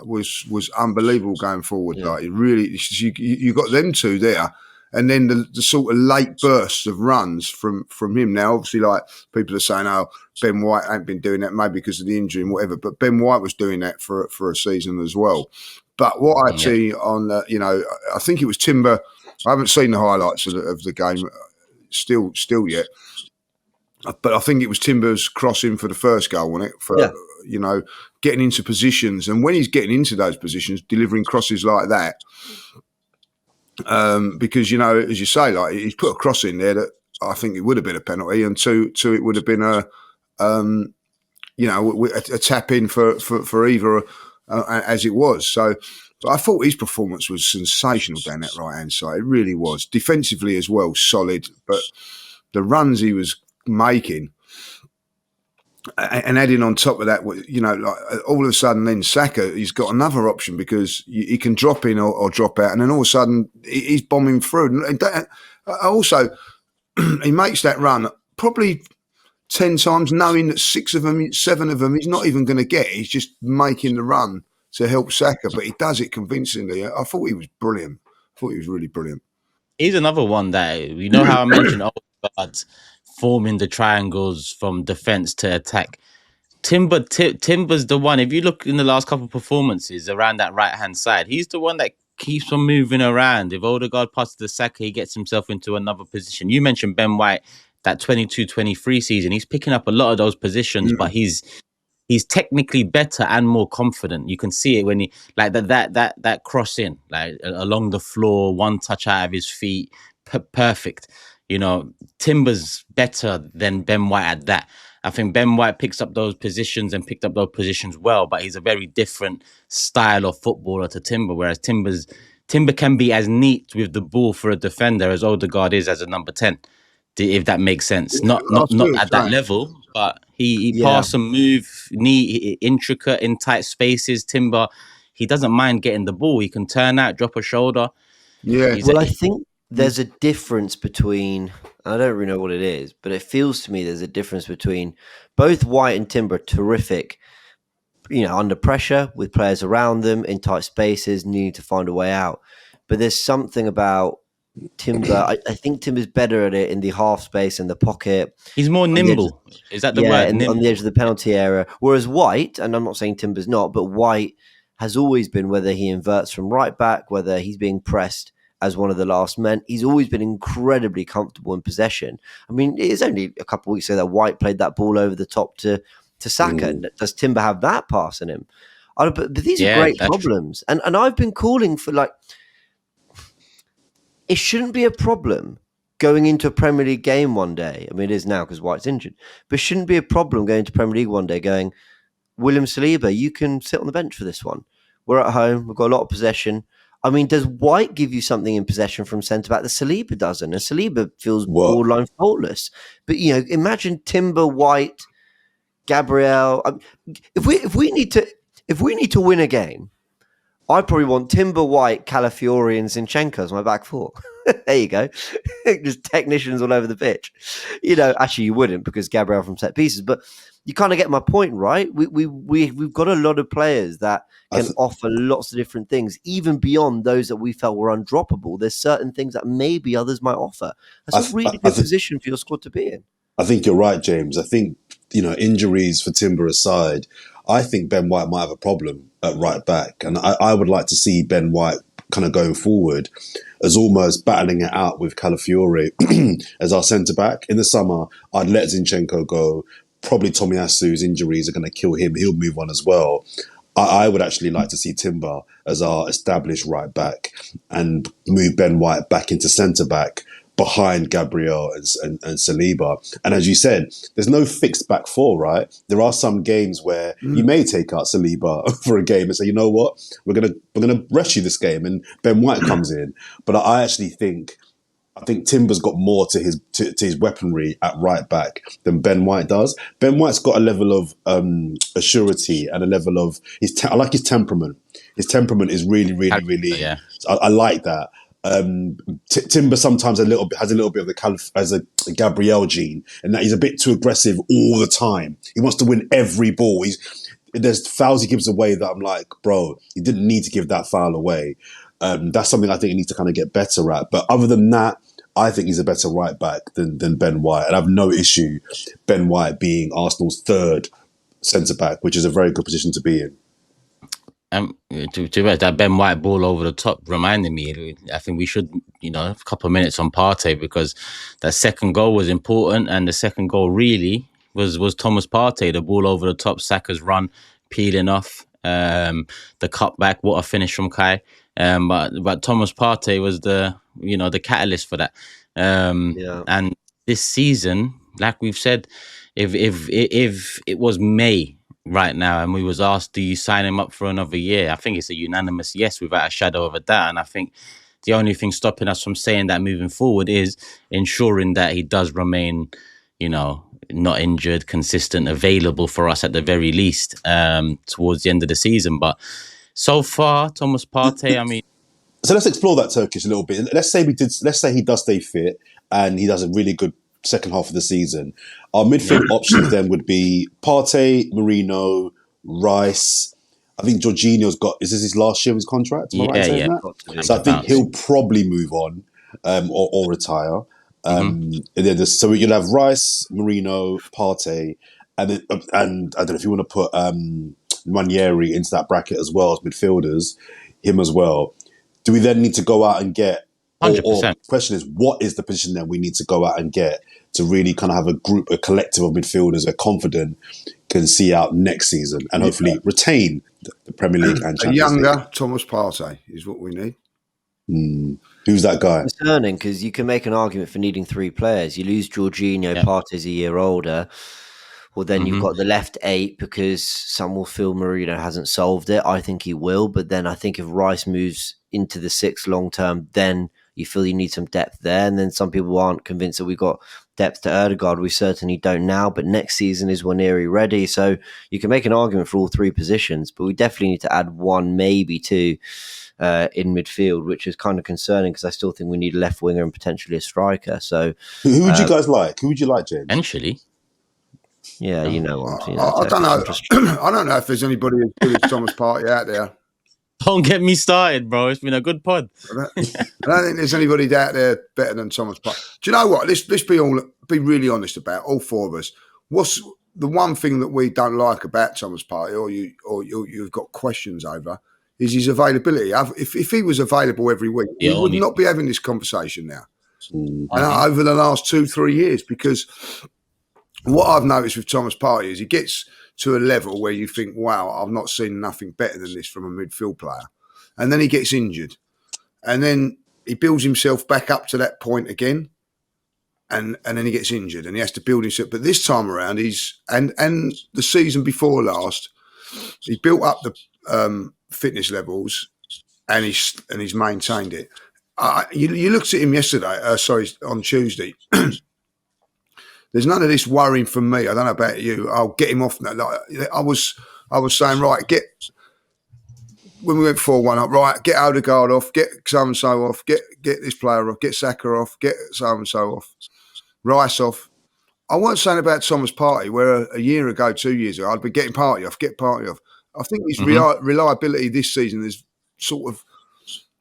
was unbelievable going forward. Like it really, you got them two there. And then the sort of late bursts of runs from him. Now, obviously, like people are saying, "Oh, Ben White ain't been doing that, maybe because of the injury and whatever." But Ben White was doing that for a season as well. But what I see on, I think it was Timber. I haven't seen the highlights of the game still yet. But I think it was Timber's crossing for the first goal, wasn't it? For getting into positions, and when he's getting into those positions, delivering crosses like that. Because as you say, like he's put a cross in there that I think it would have been a penalty, and two it would have been a tap in for either as it was. So, but I thought his performance was sensational down that right hand side. It really was, defensively as well, solid. But the runs he was making. And adding on top of that, like all of a sudden, then Saka, he's got another option because he can drop in or drop out, and then all of a sudden he's bombing through. And also, he makes that run probably 10 times, knowing that 7 of them, he's not even going to get. He's just making the run to help Saka, but he does it convincingly. I thought he was brilliant. I thought he was really brilliant. He's another one that how I mentioned Ødegaard forming the triangles from defense to attack. Timber's the one. If you look in the last couple of performances around that right hand side, he's the one that keeps on moving around. If Ødegaard passes the Saka, he gets himself into another position. You mentioned Ben White, that 22-23 season. He's picking up a lot of those positions, but he's technically better and more confident. You can see it when he like that cross in, like along the floor, one touch out of his feet, perfect. Timber's better than Ben White at that. I think Ben White picks up those positions and picked up those positions well, but he's a very different style of footballer to Timber, whereas Timber can be as neat with the ball for a defender as Ødegaard is as a number 10, if that makes sense. Not at that level, but he pass and move, neat, intricate in tight spaces. Timber, he doesn't mind getting the ball. He can turn out, drop a shoulder. Yeah. I think there's a difference between, I don't really know what it is, but it feels to me there's a difference between both White and Timber, terrific, under pressure with players around them in tight spaces, needing to find a way out. But there's something about Timber. I think Timber's better at it in the half space and the pocket. He's more nimble. Is that the word? On the edge of the penalty area. Whereas White, and I'm not saying Timber's not, but White has always been, whether he inverts from right back, whether he's being pressed as one of the last men, he's always been incredibly comfortable in possession. I mean, it's only a couple of weeks ago that White played that ball over the top to Saka. Does Timber have that pass in him? But these are great problems. And I've been calling for, it shouldn't be a problem going into a Premier League game one day. I mean, it is now because White's injured. But it shouldn't be a problem going to Premier League one day going, William Saliba, you can sit on the bench for this one. We're at home. We've got a lot of possession. I mean, does White give you something in possession from centre-back that Saliba doesn't? And Saliba feels borderline faultless. But, imagine Timber, White, Gabriel. If we need to win a game, I probably want Timber, White, Calafiori, and Zinchenko as my back four. There you go. Just technicians all over the pitch. Actually you wouldn't, because Gabriel from set pieces, but you kind of get my point, right? We've got a lot of players that can offer lots of different things, even beyond those that we felt were undroppable. There's certain things that maybe others might offer. That's a really good position for your squad to be in. I think you're right, James. I think, injuries for Timber aside, I think Ben White might have a problem at right back. And I would like to see Ben White kind of going forward as almost battling it out with Calafiori as our centre back. In the summer, I'd let Zinchenko go. Probably Tomiyasu's injuries are going to kill him. He'll move on as well. I would actually like to see Timber as our established right back and move Ben White back into centre back behind Gabriel and Saliba. And as you said, there's no fixed back four, right? There are some games where you may take out Saliba for a game and say, you know what, we're gonna rush you this game, and Ben White comes in. But I actually think Timber's got more to his weaponry at right back than Ben White does. Ben White's got a level of assurity and a level of I like his temperament. His temperament is really, really, really. Yeah. I like that. Timber sometimes has a little bit of the Gabriel gene, and that he's a bit too aggressive all the time. He wants to win every ball. There's fouls he gives away that I'm like, bro, you didn't need to give that foul away. That's something I think he needs to kind of get better at. But other than that, I think he's a better right back than Ben White, and I have no issue Ben White being Arsenal's third centre back, which is a very good position to be in. That Ben White ball over the top reminded me. I think we should, a couple of minutes on Partey, because that second goal was important, and the second goal really was Thomas Partey. The ball over the top, Saka's run, peeling off, the cutback. What a finish from Kai. But Thomas Partey was the catalyst for that. And this season, like we've said, if it was May right now and we was asked, do you sign him up for another year? I think it's a unanimous yes, without a shadow of a doubt. And I think the only thing stopping us from saying that moving forward is ensuring that he does remain, not injured, consistent, available for us at the very least towards the end of the season. But so far, Thomas Partey, I mean. So let's explore that Turkish a little bit. Let's say he does stay fit and he does a really good second half of the season. Our midfield options then would be Partey, Merino, Rice. I think Jorginho's is this his last year of his contract? Am I right in saying that? So I think he'll probably move on or retire. So you'll have Rice, Merino, Partey, and I don't know if you want to put Ranieri into that bracket as well as midfielders, him as well. Do we then need to go out and get? Or the question is, what is the position that we need to go out and get to really kind of have a collective of midfielders that are confident can see out next season and hopefully retain the Premier League and Champions League? A younger Thomas Partey is what we need. Who's that guy? It's concerning because you can make an argument for needing three players. You lose Jorginho, Partey's a year older. Well, then you've got the left 8 because some will feel Marino hasn't solved it. I think he will. But then I think if Rice moves into the 6 long term, then you feel you need some depth there. And then some people aren't convinced that we've got depth to Ødegaard. We certainly don't now. But next season is Ranieri ready. So you can make an argument for all 3 positions. But we definitely need to add 1, maybe 2 in midfield, which is kind of concerning because I still think we need a left winger and potentially a striker. So who would you guys like? Who would you like, James? Potentially. Yeah, I don't know. I don't know if there's anybody as good as Thomas Partey out there. Don't get me started, bro. It's been a good pod. I don't think there's anybody out there better than Thomas Partey. Do you know what? Let's be really honest about all 4 of us. What's the one thing that we don't like about Thomas Partey, or you've got questions over, is his availability. If he was available every week, we would not be having this conversation now. Over the last 2-3 years, because what I've noticed with Thomas Partey is he gets to a level where you think, wow, I've not seen nothing better than this from a midfield player. And then he gets injured. And then he builds himself back up to that point again. And then he gets injured and he has to build himself. But this time around, and the season before last, he built up the fitness levels and he's maintained it. You looked at him yesterday, on Tuesday. there's none of this worrying from me. I don't know about you. I'll get him off now. Like, I was saying, right, when we went 4-1 up, right, get Odegaard off, get so and so off, get this player off, get Saka off, get so and so off, Rice off. I wasn't saying about Thomas Partey, where a year ago, 2 years ago, I'd be getting Partey off, get Partey off. I think his reliability this season has sort of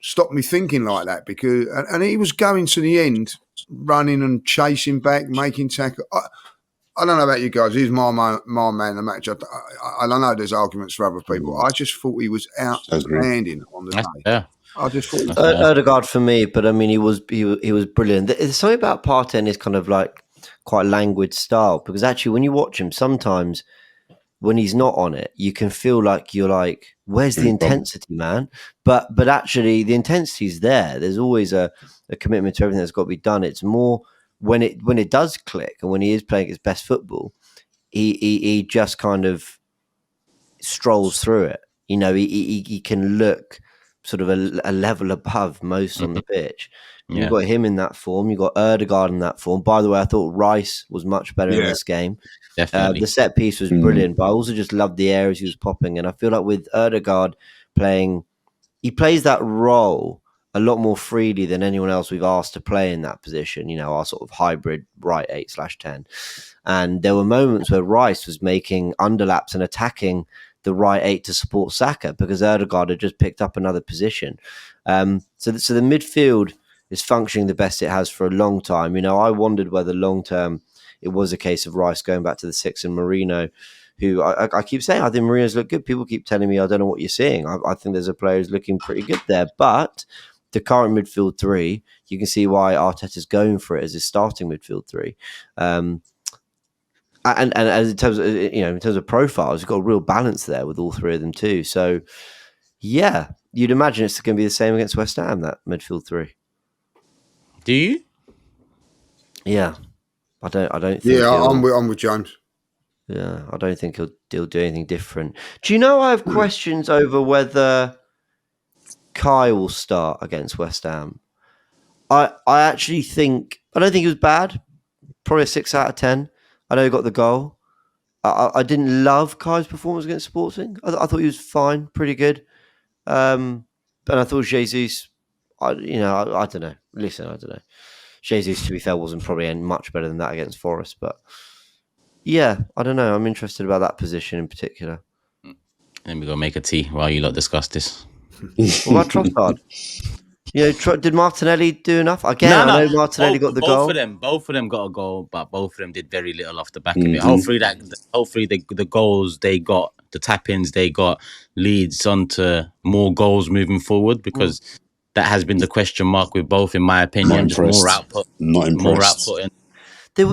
stopped me thinking like that, because and he was going to the end, running and chasing back, making tackle. I don't know about you guys. He's my man of the match. I know there's arguments for other people. I just thought he was outstanding on the day. Yeah. I just thought Odegaard for me, but I mean, he was brilliant. There's something about Partey and his kind of like quite languid style, because actually when you watch him, sometimes when he's not on it, you can feel like you're like, where's the intensity, man? But actually the intensity is there. There's always a commitment to everything that's got to be done. It's more when it does click and when he is playing his best football, he just kind of strolls through it. You know, he can look sort of a level above most on the pitch. Yeah. You've got him in that form. You've got Odegaard in that form. By the way, I thought Rice was much better in this game. Definitely. The set piece was brilliant, but I also just loved the areas he was popping. And I feel like with Odegaard playing, he plays that role a lot more freely than anyone else we've asked to play in that position, you know, our sort of hybrid right 8/10. And there were moments where Rice was making underlaps and attacking the right 8 to support Saka because Odegaard had just picked up another position. So the midfield is functioning the best it has for a long time. You know, I wondered whether long term it was a case of Rice going back to the 6 and Marino, who I keep saying, I think Marino's look good. People keep telling me, I don't know what you're seeing. I think there's a player who's looking pretty good there. But the current midfield 3, you can see why Arteta's going for it as his starting midfield 3. And as in terms of, you know, in terms of profiles, you've got a real balance there with all 3 of them too. So yeah, you'd imagine it's going to be the same against West Ham, that midfield 3. Do you? Yeah, I don't think. Yeah, I'm with James. Yeah, I don't think he'll do anything different. Do you know I have questions over whether Kai will start against West Ham? I actually think, I don't think he was bad. Probably a 6 out of 10. I know he got the goal. I didn't love Kai's performance against Sporting. I thought he was fine, pretty good. And I thought Jesus, I don't know. Listen, I don't know. Jesus, to be fair, wasn't probably much better than that against Forest. But yeah, I don't know. I'm interested about that position in particular. Then we go make a tea while you lot discuss this. What about Trossard? You know, did Martinelli do enough? Again, I know Martinelli got the goal. Both of them got a goal, but both of them did very little off the back of it. Hopefully the goals they got, the tap-ins they got, leads on to more goals moving forward, because that has been the question mark with both, in my opinion. Just more output. Not impressed. More output.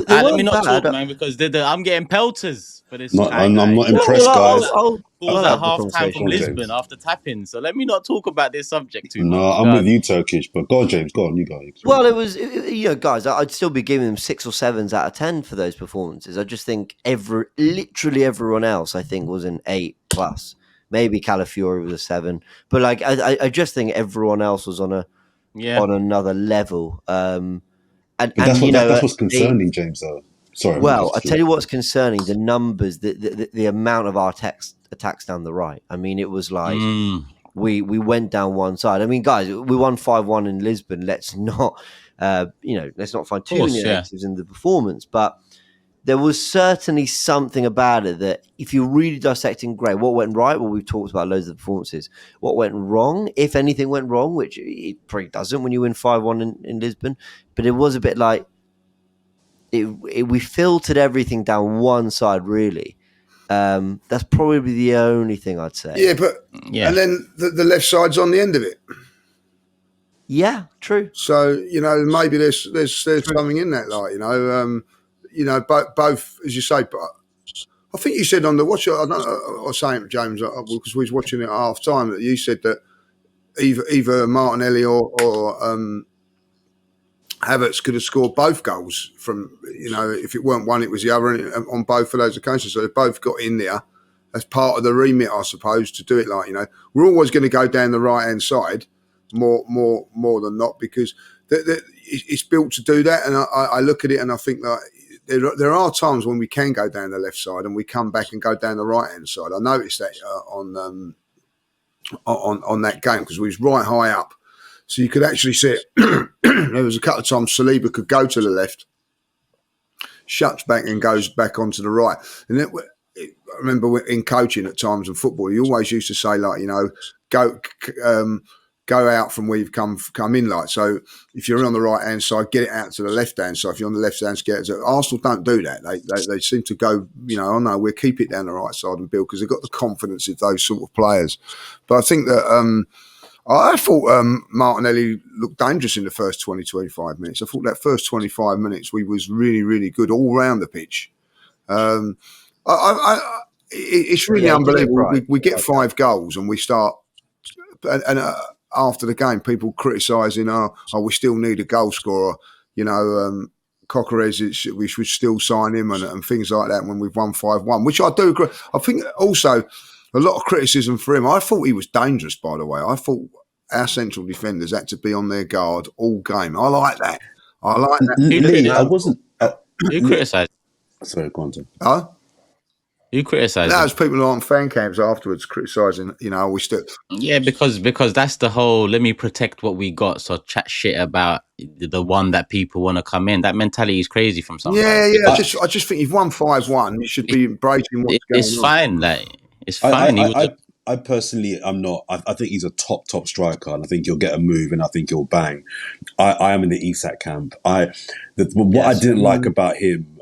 Let me not talk, man, because I'm getting pelters for this. I'm not impressed, guys. Calls at half time from Lisbon after tapping. So let me not talk about this subject too much. No, I'm with you, Turkish. But go on, James. Go on, you go. Well, it was, you know, guys, I'd still be giving them 6 or 7s out of 10 for those performances. I just think literally everyone else, I think, was an 8+. Maybe Calafiori was a 7. But like, I just think everyone else was on another level. And that's what's concerning, James, though. Sorry. Well, I tell you what's concerning: the numbers, the amount of our attacks down the right. I mean, it was like we went down one side. I mean, guys, we won 5-1 in Lisbon. Let's not, let's not find too many negatives in the performance. But there was certainly something about it that, if you're really dissecting grey, what went right? Well, we've talked about loads of the performances. What went wrong, if anything went wrong, which it probably doesn't when you win 5-1 in Lisbon. But it was a bit like, we filtered everything down one side, really. That's probably the only thing I'd say. Yeah, and then the left side's on the end of it. Yeah, true. So, you know, maybe there's something in that, like, both, as you say. But I think you said on the watch, I was saying to James, because we was watching it at half time, that you said that either Martinelli or Havertz could have scored both goals from, if it weren't one, it was the other on both of those occasions. So they both got in there as part of the remit, I suppose, to do it. Like, we're always going to go down the right-hand side more than not, because it's built to do that. And I look at it and I think that there are times when we can go down the left side and we come back and go down the right hand side. I noticed that on that game because we was right high up, so you could actually see it. There was a couple of times Saliba could go to the left, shuts back and goes back onto the right. And I remember in coaching at times in football, you always used to say like, go out from where you've come in. Like, so if you're on the right hand side, get it out to the left hand side. If you're on the left hand side, get it to, Arsenal don't do that. They seem to go, oh no, we'll keep it down the right side and build because they've got the confidence of those sort of players. But I think that I thought Martinelli looked dangerous in the first 20, 25 minutes. I thought that first 25 minutes we was really, really good all round the pitch. It's really unbelievable. Right. We get 5 goals and we start and after the game, people criticising, we still need a goal scorer. Coquerez, we should still sign him and things like that when we've won 5-1, which I do agree. I think also a lot of criticism for him. I thought he was dangerous, by the way. I thought our central defenders had to be on their guard all game. I like that. Lee, I wasn't... You criticised. Sorry, go on, Tim. Huh? You criticised. There's people who are on fan cams afterwards criticising, we still... Yeah, because that's the whole, let me protect what we got, so chat shit about the one that people want to come in. That mentality is crazy from some Yeah. I just think you've won 5-1. You should be embracing what's going on. It's fine. Like, it's fine. I personally, I'm not. I think he's a top striker, and I think he'll get a move, and I think he'll bang. I am in the Isak camp. I didn't like about him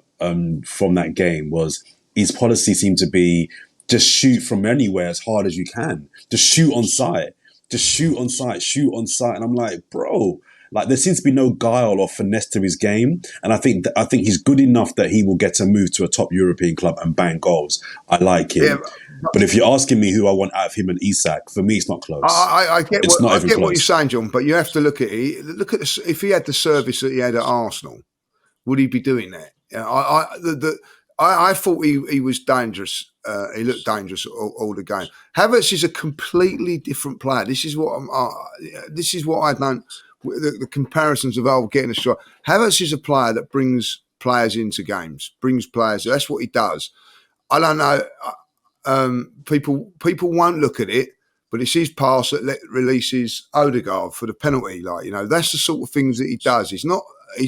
from that game was his policy seemed to be just shoot from anywhere as hard as you can. Just shoot on sight. And I'm like, bro, like there seems to be no guile or finesse to his game. And I think he's good enough that he will get to move to a top European club and bang goals. I like him. Yeah, but if you're asking me who I want out of him and Isak, for me, it's not close. I get what you're saying, John, but you have to look at it. Look at if he had the service that he had at Arsenal, would he be doing that? I thought he was dangerous. He looked dangerous all the game. Havertz is a completely different player. This is what I don't. The comparisons of getting a shot. Havertz is a player that brings players into games. That's what he does. I don't know. People won't look at it, but it's his pass that releases Odegaard for the penalty. That's the sort of things that he does. He's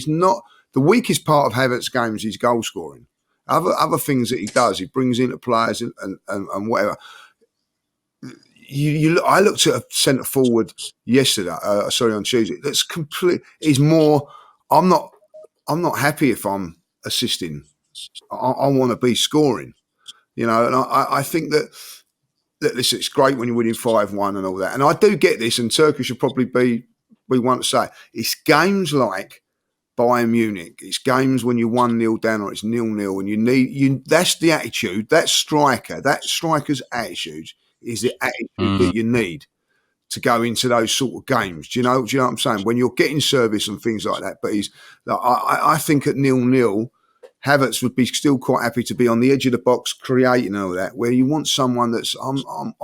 not the weakest part of Havertz's game is his goal scoring. Other things that he does, he brings into players and whatever. I looked at a centre forward yesterday. On Tuesday. That's complete. He's more. I'm not happy if I'm assisting. I want to be scoring. And I think that listen, it's great when you're winning 5-1 and all that. And I do get this, and Turkey should probably be one to say it's games like Bayern Munich. It's games when you're 1-0 down or it's 0-0, and you need. That's the attitude. That striker's attitude is the attitude that you need to go into those sort of games. Do you know what I'm saying? When you're getting service and things like that. But I think at 0-0, Havertz would be still quite happy to be on the edge of the box, creating all that. Where you want someone that's I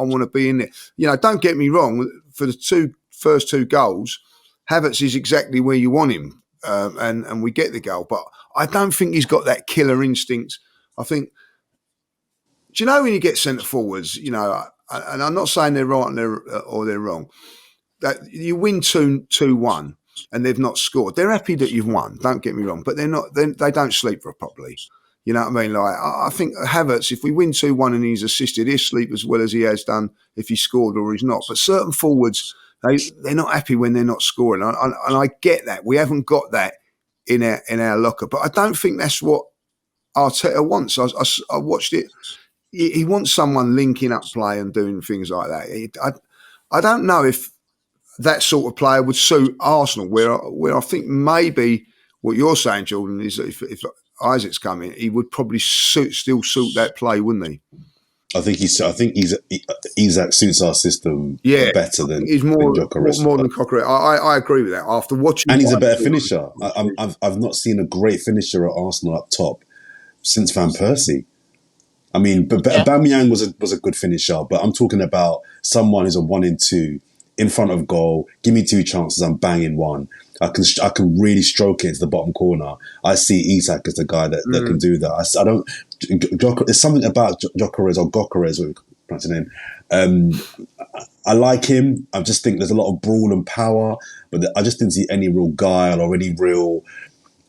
want to be in there. Don't get me wrong. For the first two goals, Havertz is exactly where you want him. And we get the goal, but I don't think he's got that killer instinct. I think, do you know when you get centre forwards, and I'm not saying they're right or they're wrong, that you win 2-1 and they've not scored. They're happy that you've won. Don't get me wrong, but they don't sleep properly. You know what I mean? Like I think Havertz, if we win 2-1 and he's assisted, he'll sleep as well as he has done if he scored or he's not. But certain forwards, they're not happy when they're not scoring, and I get that. We haven't got that in our locker, but I don't think that's what Arteta wants. I watched it. He wants someone linking up play and doing things like that. I don't know if that sort of player would suit Arsenal, where I think maybe what you're saying, Jordan, is that if Isaac's coming, he would probably still suit that play, wouldn't he? I think Isak suits our system better than he's more than Gyökeres. More than Coquerez. I agree with that. After watching, and he's a better finisher. I've not seen a great finisher at Arsenal up top since Van Persie. I mean, but Aubameyang was a good finisher, but I'm talking about someone who's a 1 in 2 in front of goal. Give me 2 chances, I'm banging one. I can really stroke it into the bottom corner. I see Isak as the guy that can do that. I don't. There's something about Gyökeres or Gyökeres, what you pronounce his name. I like him. I just think there's a lot of brawl and power, but I just didn't see any real guile or any real.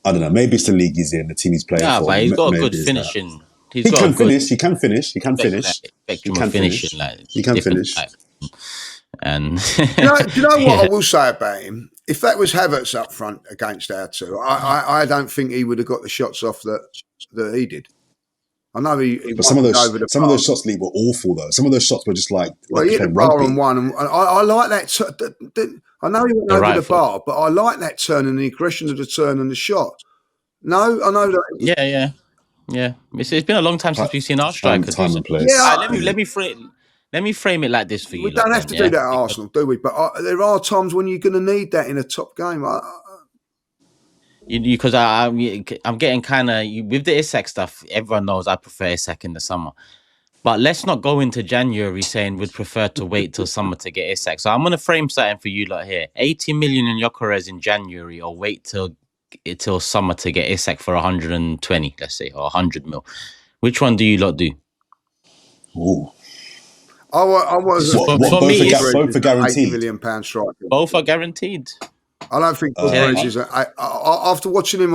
I don't know. Maybe it's the league he's in, the team he's playing for. but he's got a Maybe good it's finishing. that. He can finish. He can finish. He can finish. Spectrum of finishing. Like, he can finish. And do you know what I will say about him? If that was Havertz up front against our two, I don't think he would have got the shots off that he did. I know he but some of those shots, Lee, were awful though. Some of those shots were just like he hit the bar on one, and I like that. I know he went over the bar, but I like that turn and the aggression of the turn and the shot. No, I know that. Yeah. It's been a long time since we've seen our strikers. Time and place. Yeah, let me frame it like this for you. We don't have to do that at Arsenal, do we? But there are times when you're going to need that in a top game. Because I'm getting kind of with the Isak stuff. Everyone knows I prefer Isak in the summer, but let's not go into January saying we'd prefer to wait till summer to get Isak. So I'm going to frame something for you lot here: 80 million in Gyökeres in January, or wait till summer to get Isak for 120, let's say, or 100 mil. Which one do you lot do? Ooh. I was for me, both are guaranteed. £80 million striker. Both are guaranteed. I don't think Gyökeres is. After watching him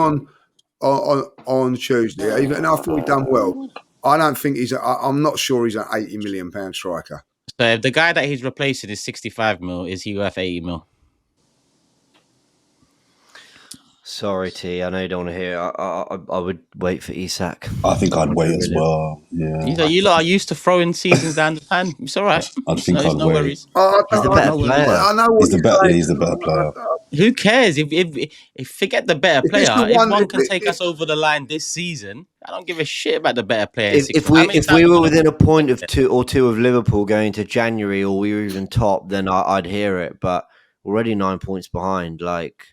on Tuesday, even after we've done well, I don't think he's. I'm not sure he's an £80 million striker. So if the guy that he's replacing is 65 mil, is he worth 80 mil? Sorry, T. I know you don't want to hear it. I would wait for Isak. I think I'd wait as well. Yeah. You lot are used to throwing seasons down the pan. It's all right. I think I'd no wait. worries. He's the better player. I know what he's the better player. Who cares? If forget the better player, if one can take us over the line this season, I don't give a shit about the better player. If we were within a point of two of Liverpool going to January, or we were even top, then I'd hear it. But already 9 points behind, like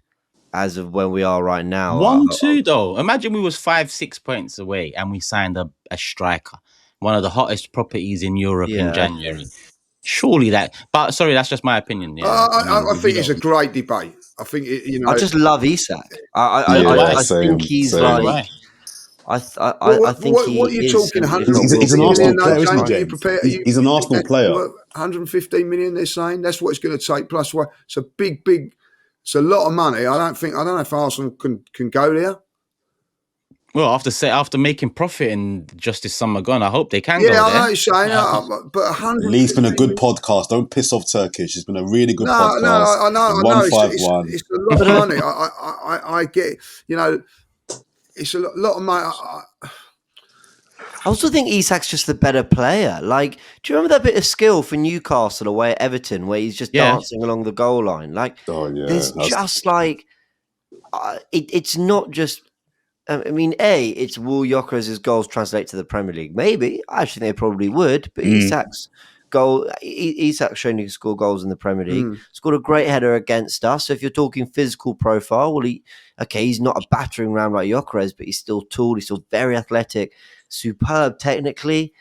as of when we are right now. 1-2 though. Imagine we was 5-6 points away and we signed a striker, one of the hottest properties in Europe in January. Surely that. But sorry, that's just my opinion. Yeah, I think it's a great debate. I think I just love Isak. I think he's like. I think what are you talking? He's an Arsenal player, isn't he, James? He's an Arsenal player. 115 million. They're saying that's what it's going to take. Plus, it's a big. It's a lot of money. I don't know if Arsenal can go there. Well, after making profit in just this summer gone, I hope they can go there. Yeah, I know you're saying, but 100. Lee's been a good podcast. Don't piss off Turkish. It's been a really good podcast. No, I know. 151. It's a lot of money. I get. It's a lot of money. I also think Isak's just the better player. Like, do you remember that bit of skill for Newcastle away at Everton where he's just dancing along the goal line? Like, there's just like, it's not just. I mean, it's will Gyökeres' goals translate to the Premier League? Maybe. I actually think they probably would. But Isak's shown he can score goals in the Premier League. Scored a great header against us. So if you're talking physical profile, well, he's not a battering ram like Gyökeres, but he's still tall. He's still very athletic, superb technically.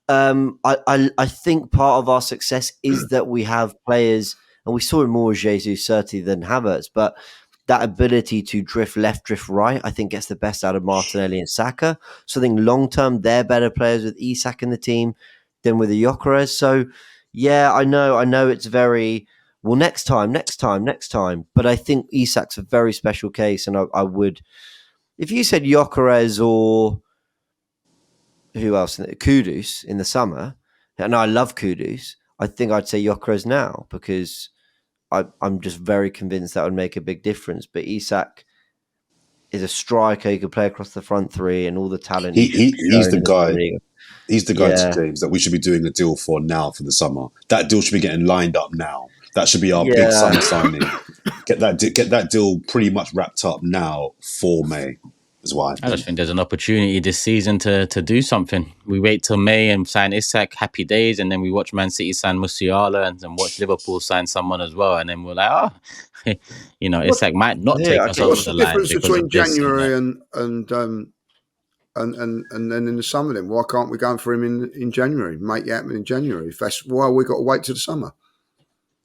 I think part of our success is that we have players, and we saw it more Jesus certainly than Havertz, but that ability to drift left, drift right, I think gets the best out of Martinelli and Saka. So I think long-term, they're better players with Isak in the team than with the Gyökeres. So, yeah, I know it's very, well, next time. But I think Isak's a very special case, and I would, if you said Gyökeres or who else, Kudus in the summer, and I love Kudus, I think I'd say Gyökeres now, because I'm just very convinced that would make a big difference. But Isak is a striker. He could play across the front three and all the talent. He's the guy. He's the guy to James that we should be doing a deal for now for the summer. That deal should be getting lined up now. That should be our big summer signing. Get that deal pretty much wrapped up now for May. Is why I just think there's an opportunity this season to do something. We wait till May and sign Isak, happy days, and then we watch Man City sign Musiala and watch Liverpool sign someone as well, and then we're like, Isak might not take us over the line. What's the difference between January and then in the summer? Then why can't we go for him in January? Make it happen in January. If that's why we got to wait till the summer.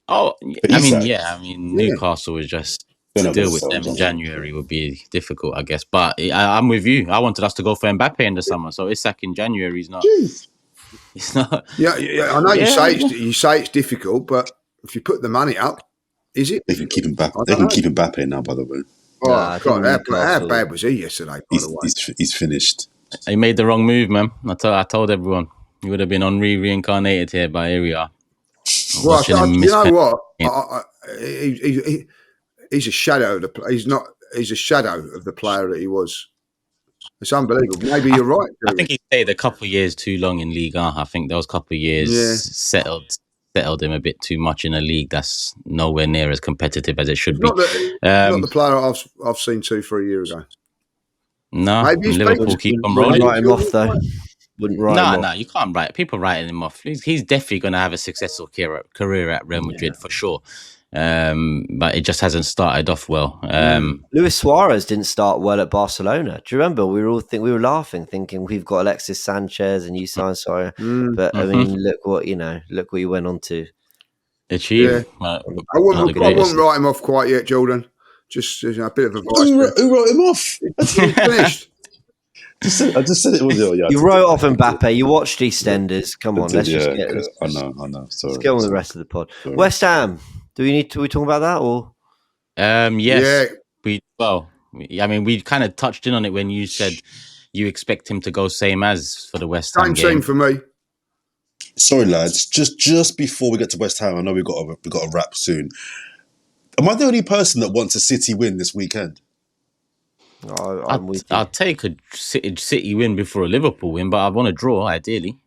Oh, But I mean, Isak, yeah. I mean, Newcastle was just they're to not going deal to with sell them in him. January would be difficult, I guess. But I'm with you. I wanted us to go for Mbappe in the summer, so Isak in January is not. Jeez. It's not. Yeah, I know Yeah, you say it's difficult, but if you put the money up, is it They can keep him difficult? back. I They don't can know. keep Mbappe now. By the way, No, Oh I think God, how Newcastle. bad was he yesterday? By the way, he's finished. he made the wrong move, man. I told everyone he would have been Henri reincarnated here, but here we are. I'm well, watching him you miss. know what? He's a shadow of the. He's not. He's a shadow of the player that he was. It's unbelievable. Maybe you're right, I Julie. think he stayed a couple of years too long in Ligue 1. I think those couple of years Yeah. settled him a bit too much in a league that's nowhere near as competitive as it should be. Not the player I've seen 2-3 years ago. No, Maybe he's Liverpool peaked. keep on Wouldn't rolling. write him off though. Wouldn't write him No, off. you can't write. People writing him off. He's definitely going to have a successful career at Real Madrid for sure. But it just hasn't started off well. Luis Suarez didn't start well at Barcelona. Do you remember? We were laughing, thinking we've got Alexis Sanchez and you signed Suarez. But I mean, look what he went on to achieve. I wouldn't write him off quite yet, Jordan. Just a bit of advice. Who wrote him off? He's finished. I just said it was your. Yeah, You wrote off Mbappe. You watched EastEnders. Come on, let's just get. I know. Sorry. Let's go on with the rest of the pod. Sorry. West Ham. Do we talk about that or? Yes. Yeah. We kind of touched in on it when you said you expect him to go same as for the West Ham game. Same for me. Sorry, lads. Just before we get to West Ham, I know we got a wrap soon. Am I the only person that wants a City win this weekend? I'll take a City win before a Liverpool win, but I want a draw ideally.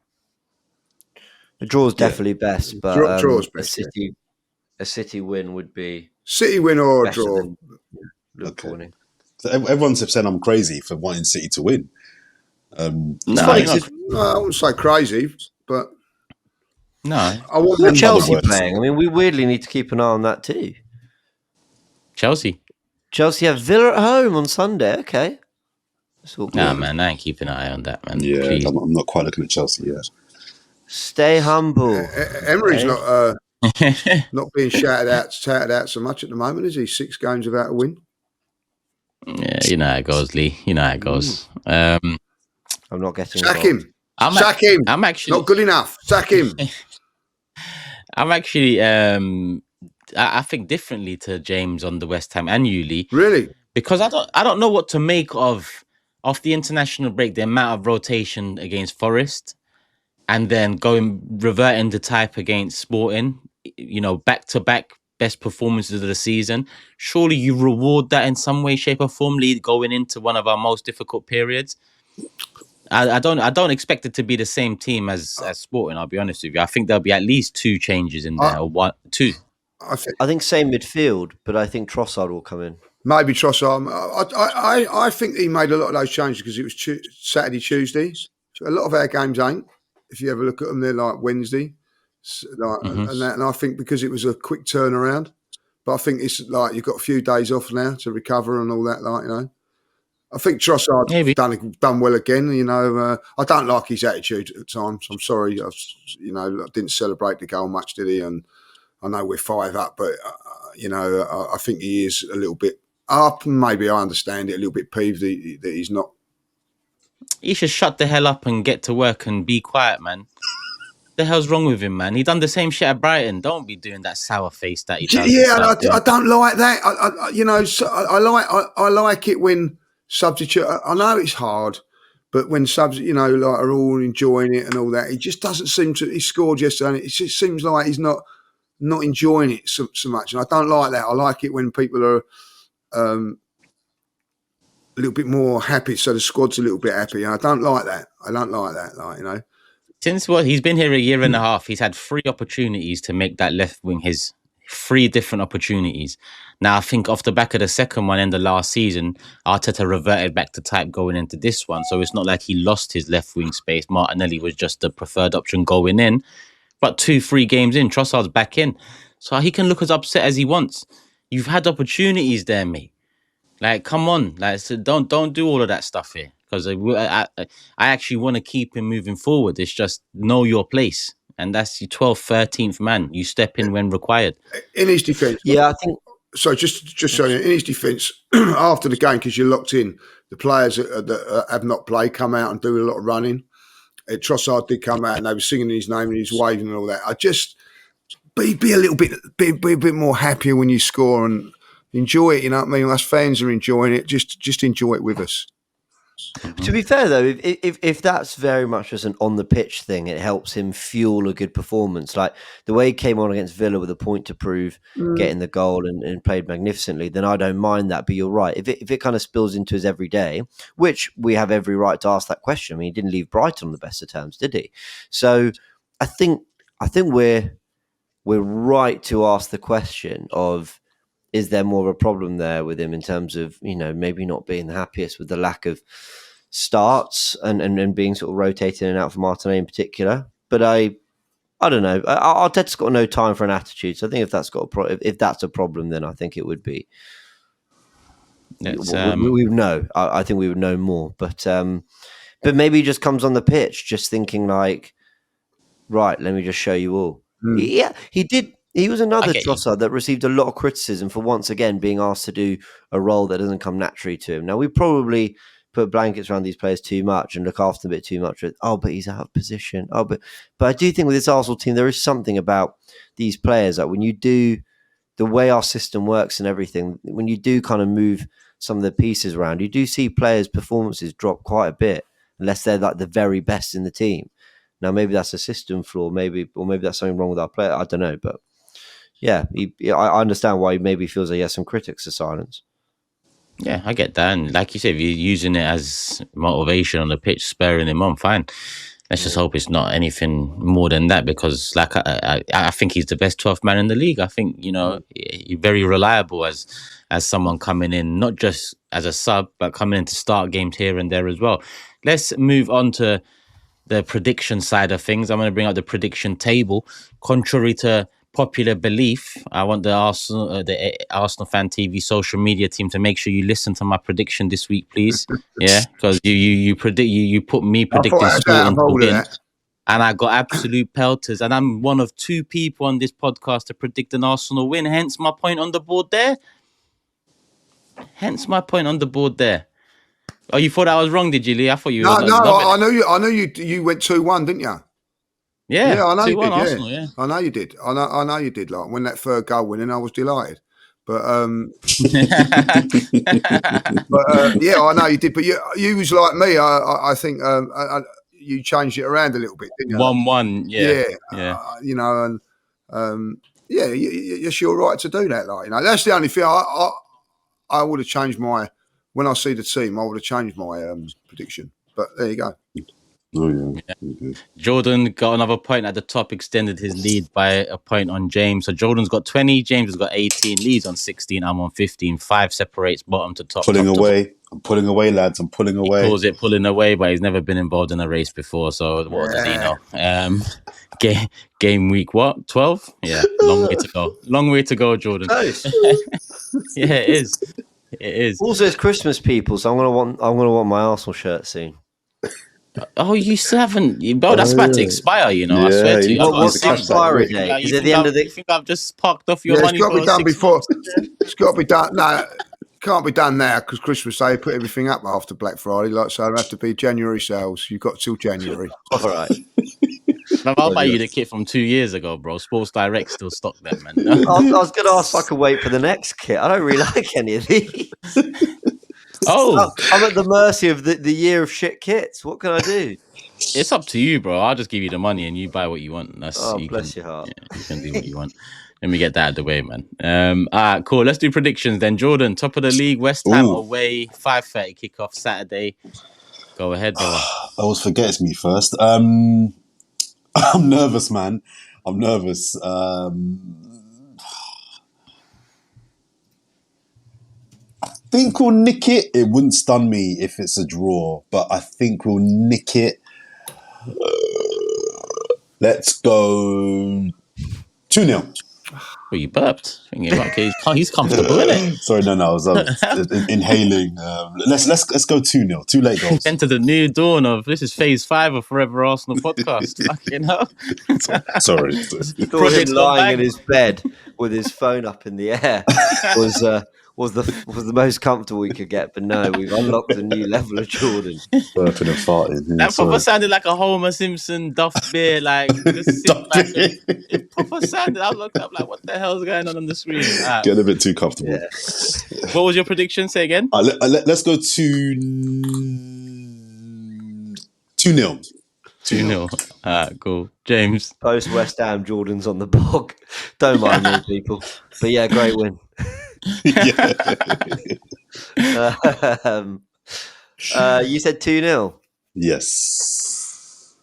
The draw is definitely best, but draw's best, a City win would be City win or a draw. Okay. So everyone's saying I'm crazy for wanting City to win. No, I wouldn't say crazy, but no. I want Chelsea playing. I mean, we weirdly need to keep an eye on that too. Chelsea have Villa at home on Sunday. Okay. Nah, man, I ain't keeping an eye on that, man. Yeah, Please. I'm not quite looking at Chelsea yet. Stay humble. Emery's not being shouted out so much at the moment, is he? 6 games without a win. Yeah, you know how it goes, Lee. You know how it goes. I'm not getting Sack involved. him. Sack him. I'm actually not good enough. Sack him. I'm actually I think differently to James on the West Ham and you, Lee. Really? Because I don't know what to make of the international break, the amount of rotation against Forest, and then reverting the type against Sporting, back to back best performances of the season. Surely you reward that in some way, shape, or form, Lee, going into one of our most difficult periods. I don't expect it to be the same team as Sporting, I'll be honest with you. I think there'll be at least 2 changes in there, or 2. I think same midfield, but I think Trossard will come in. Maybe Trossard. I think he made a lot of those changes because it was Saturday, Tuesday. So a lot of our games ain't. If you ever look at them, they're like Wednesday. And I think because it was a quick turnaround. But I think it's like you've got a few days off now to recover and all that, I think Trossard's done well again. I don't like his attitude at times. I'm sorry. I didn't celebrate the goal much, did he? And I know we're 5 up, but, I think he is a little bit up. Maybe I understand it, a little bit peeved that he's not. He should shut the hell up and get to work and be quiet, man. The hell's wrong with him, man? He done the same shit at Brighton. Don't be doing that sour face that he does. Yeah, I don't like that. I like it when substitute. I know it's hard, but when subs, are all enjoying it and all that, he just doesn't seem to. He scored yesterday, and it just seems like he's not enjoying it so much, and I don't like that. I like it when people are a little bit more happy, so the squad's a little bit happy. And I don't like that. Since he's been here a year and a half, he's had 3 opportunities to make that left wing his 3 different opportunities. Now, I think off the back of the second one in the last season, Arteta reverted back to type going into this one. So it's not like he lost his left wing space. Martinelli was just the preferred option going in. But 2-3 games in, Trossard's back in. So he can look as upset as he wants. You've had opportunities there, mate. Like, come on. Like, so don't do all of that stuff here. Because I actually want to keep him moving forward. It's just know your place. and that's your 12th, 13th man. You step in when required. In his defence, Yeah, I think so just so in his defence, after the game, because you're locked in, the players that have not played come out and do a lot of running. Trossard did come out and they were singing his name and he's waving and all that. I just be a little bit, be a bit more happier when you score and enjoy it. You know what I mean? Us fans are enjoying it. Just enjoy it with us. To be fair, though, if that's very much just an on the pitch thing, it helps him fuel a good performance. Like the way he came on against Villa with a point to prove, getting the goal and played magnificently, then I don't mind that. But you're right. If it kind of spills into his everyday, which we have every right to ask that question. I mean, he didn't leave Brighton on the best of terms, did he? So I think we're right to ask the question of, is there more of a problem there with him in terms of, maybe not being the happiest with the lack of starts and being sort of rotated in and out for Martinelli in particular? But I don't know. Arteta's got no time for an attitude. So I think if that's if that's a problem, then I think it would be. We would know. I think we would know more. But maybe he just comes on the pitch just thinking like, right, let me just show you all. Yeah, he did. He was another Trossard that received a lot of criticism for once again being asked to do a role that doesn't come naturally to him. Now, we probably put blankets around these players too much and look after them a bit too much. But he's out of position. But I do think with this Arsenal team, there is something about these players that when you do the way our system works and everything, when you do kind of move some of the pieces around, you do see players' performances drop quite a bit unless they're like the very best in the team. Now, maybe that's a system flaw, maybe that's something wrong with our player. I don't know, but yeah, I understand why he maybe feels like he has some critics to silence. Yeah, I get that. And like you said, if you're using it as motivation on the pitch, spurring him on, fine. Let's just hope it's not anything more than that, because like I think he's the best 12th man in the league. I think, you're very reliable as someone coming in, not just as a sub, but coming in to start games here and there as well. Let's move on to the prediction side of things. I'm going to bring out the prediction table. Contrary to popular belief, I want the Arsenal Fan TV social media team to make sure you listen to my prediction this week, please. Yeah, because you put me predicting Sporting to win, and I got absolute pelters, and I'm one of two people on this podcast to predict an Arsenal win. Hence my point on the board there. Oh, you thought I was wrong, did you, Lee? I thought you. No, I know you went 2-1, didn't you? Yeah, I know you did. Arsenal, yeah. I know you did. I know you did. Like when that third goal went in, I was delighted. But yeah, I know you did. But you was like me. I think you changed it around a little bit, didn't you? 1-1. Yeah. Yes, you're right to do that. Like, that's the only thing I would have changed my. When I see the team, I would have changed my prediction. But there you go. Oh, yeah. Jordan got another point at the top, extended his lead by a point on James. So Jordan's got 20, James has got 18, Lee's on 16, I'm on 15. 5 separates bottom to top. I'm pulling away, lads. I'm pulling away. He calls it pulling away, but he's never been involved in a race before. So what does he know? Game week, what? 12? Yeah, long way to go. Long way to go, Jordan. Yeah, it is. It is. Also, it's Christmas, people, so I'm gonna want my Arsenal shirt soon. Oh, you still haven't, bro? That's about to expire. I swear to you. What's the expiry date? Is it the end of the? You think I've just parked off your money? It's got to be done before. It's got to be done. No, it can't be done now because Christmas Day put everything up after Black Friday. So it'll have to be January sales. You've got till January. All right. I'll buy you the kit from 2 years ago, bro. Sports Direct still stock them, man. I was going to ask if I could wait for the next kit. I don't really like any of these. I'm at the mercy of the year of shit kits. What can I do? It's up to you, bro. I'll just give you the money and you buy what you want. Bless your heart. Yeah, you can do what you want. Let me get that out of the way, man. All right, cool. Let's do predictions then. Jordan, top of the league, West Ham away, 5:30 kickoff Saturday. Go ahead, bro. I always forgets me first. I'm nervous, man. I'm nervous. I think we'll nick it. It wouldn't stun me if it's a draw, but I think we'll nick it. Let's go 2-0. Well, you burped. Thinking, okay, he's comfortable, isn't it? Sorry, no, I was inhaling. Let's go 2-0. 2 late goals. Enter the new dawn of this is phase 5 of Fourever Arsenal podcast. Fucking hell. Sorry. Thought him Project's gone lying bang. in his bed with his phone up in the air was the most comfortable we could get. But no, we've unlocked a new level of Jordan. Burping and farting. Yeah, That proper sorry. sounded like a Homer Simpson Duff beer, like just Duff like beer. it proper sounded. I looked up like, what the hell's going on the screen? Ah, Getting a bit too comfortable. Yeah. what was your prediction? Say again. Let's go 2-0. 2-0. Cool. James. Post West Ham, Jordan's on the bog. Don't mind me, people. But yeah, great win. Yeah. You said 2-0. Yes.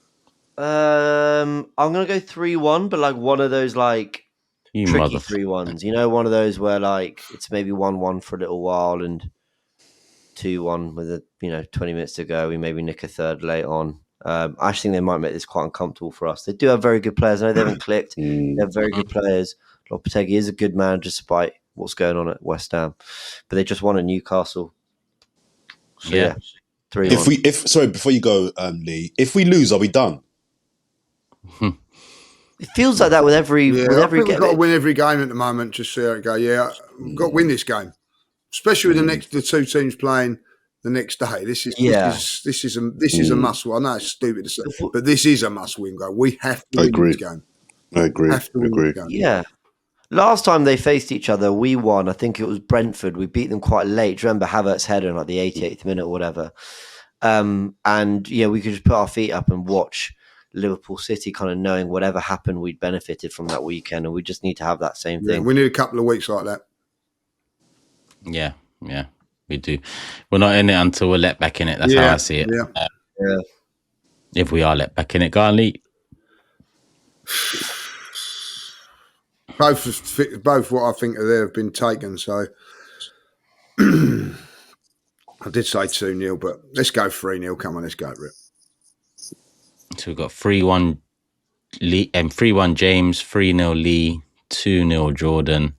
I'm gonna go 3-1, but like one of those like You tricky motherfucker. 3-1s. You know, one of those where like it's maybe 1-1 for a little while and 2-1 with 20 minutes to go. We maybe nick a third late on. I actually think they might make this quite uncomfortable for us. They do have very good players. I know they haven't clicked. They have very good players. Lopetegui is a good man despite what's going on at West Ham, but they just won at Newcastle. So, yeah, 3-1. Sorry, before you go, Lee, if we lose, are we done? It feels like that with every I think we've got to win every game at the moment. Just see how it goes. Yeah, we've got to win this game, especially with the two teams playing the next day. This is a must win. I know it's stupid to say, but this is a must win game. We have to win this game. I agree. Have to win this game. Yeah. Last time they faced each other, we won. I think it was Brentford. We beat them quite late. Do you remember Havertz's header in like the 88th minute or whatever? And yeah, we could just put our feet up and watch Liverpool City, kind of knowing whatever happened, we'd benefited from that weekend, and we just need to have that same thing. We need a couple of weeks like that. Yeah, we do. We're not in it until we're let back in it. That's how I see it. Yeah. If we are let back in it, go on, Lee. Both what I think are there have been taken. So I did say 2-0, but let's go 3-0. Come on, let's go for it. So we've got 3-1 Lee, 3-1 James, 3-0 Lee, 2-0 Jordan.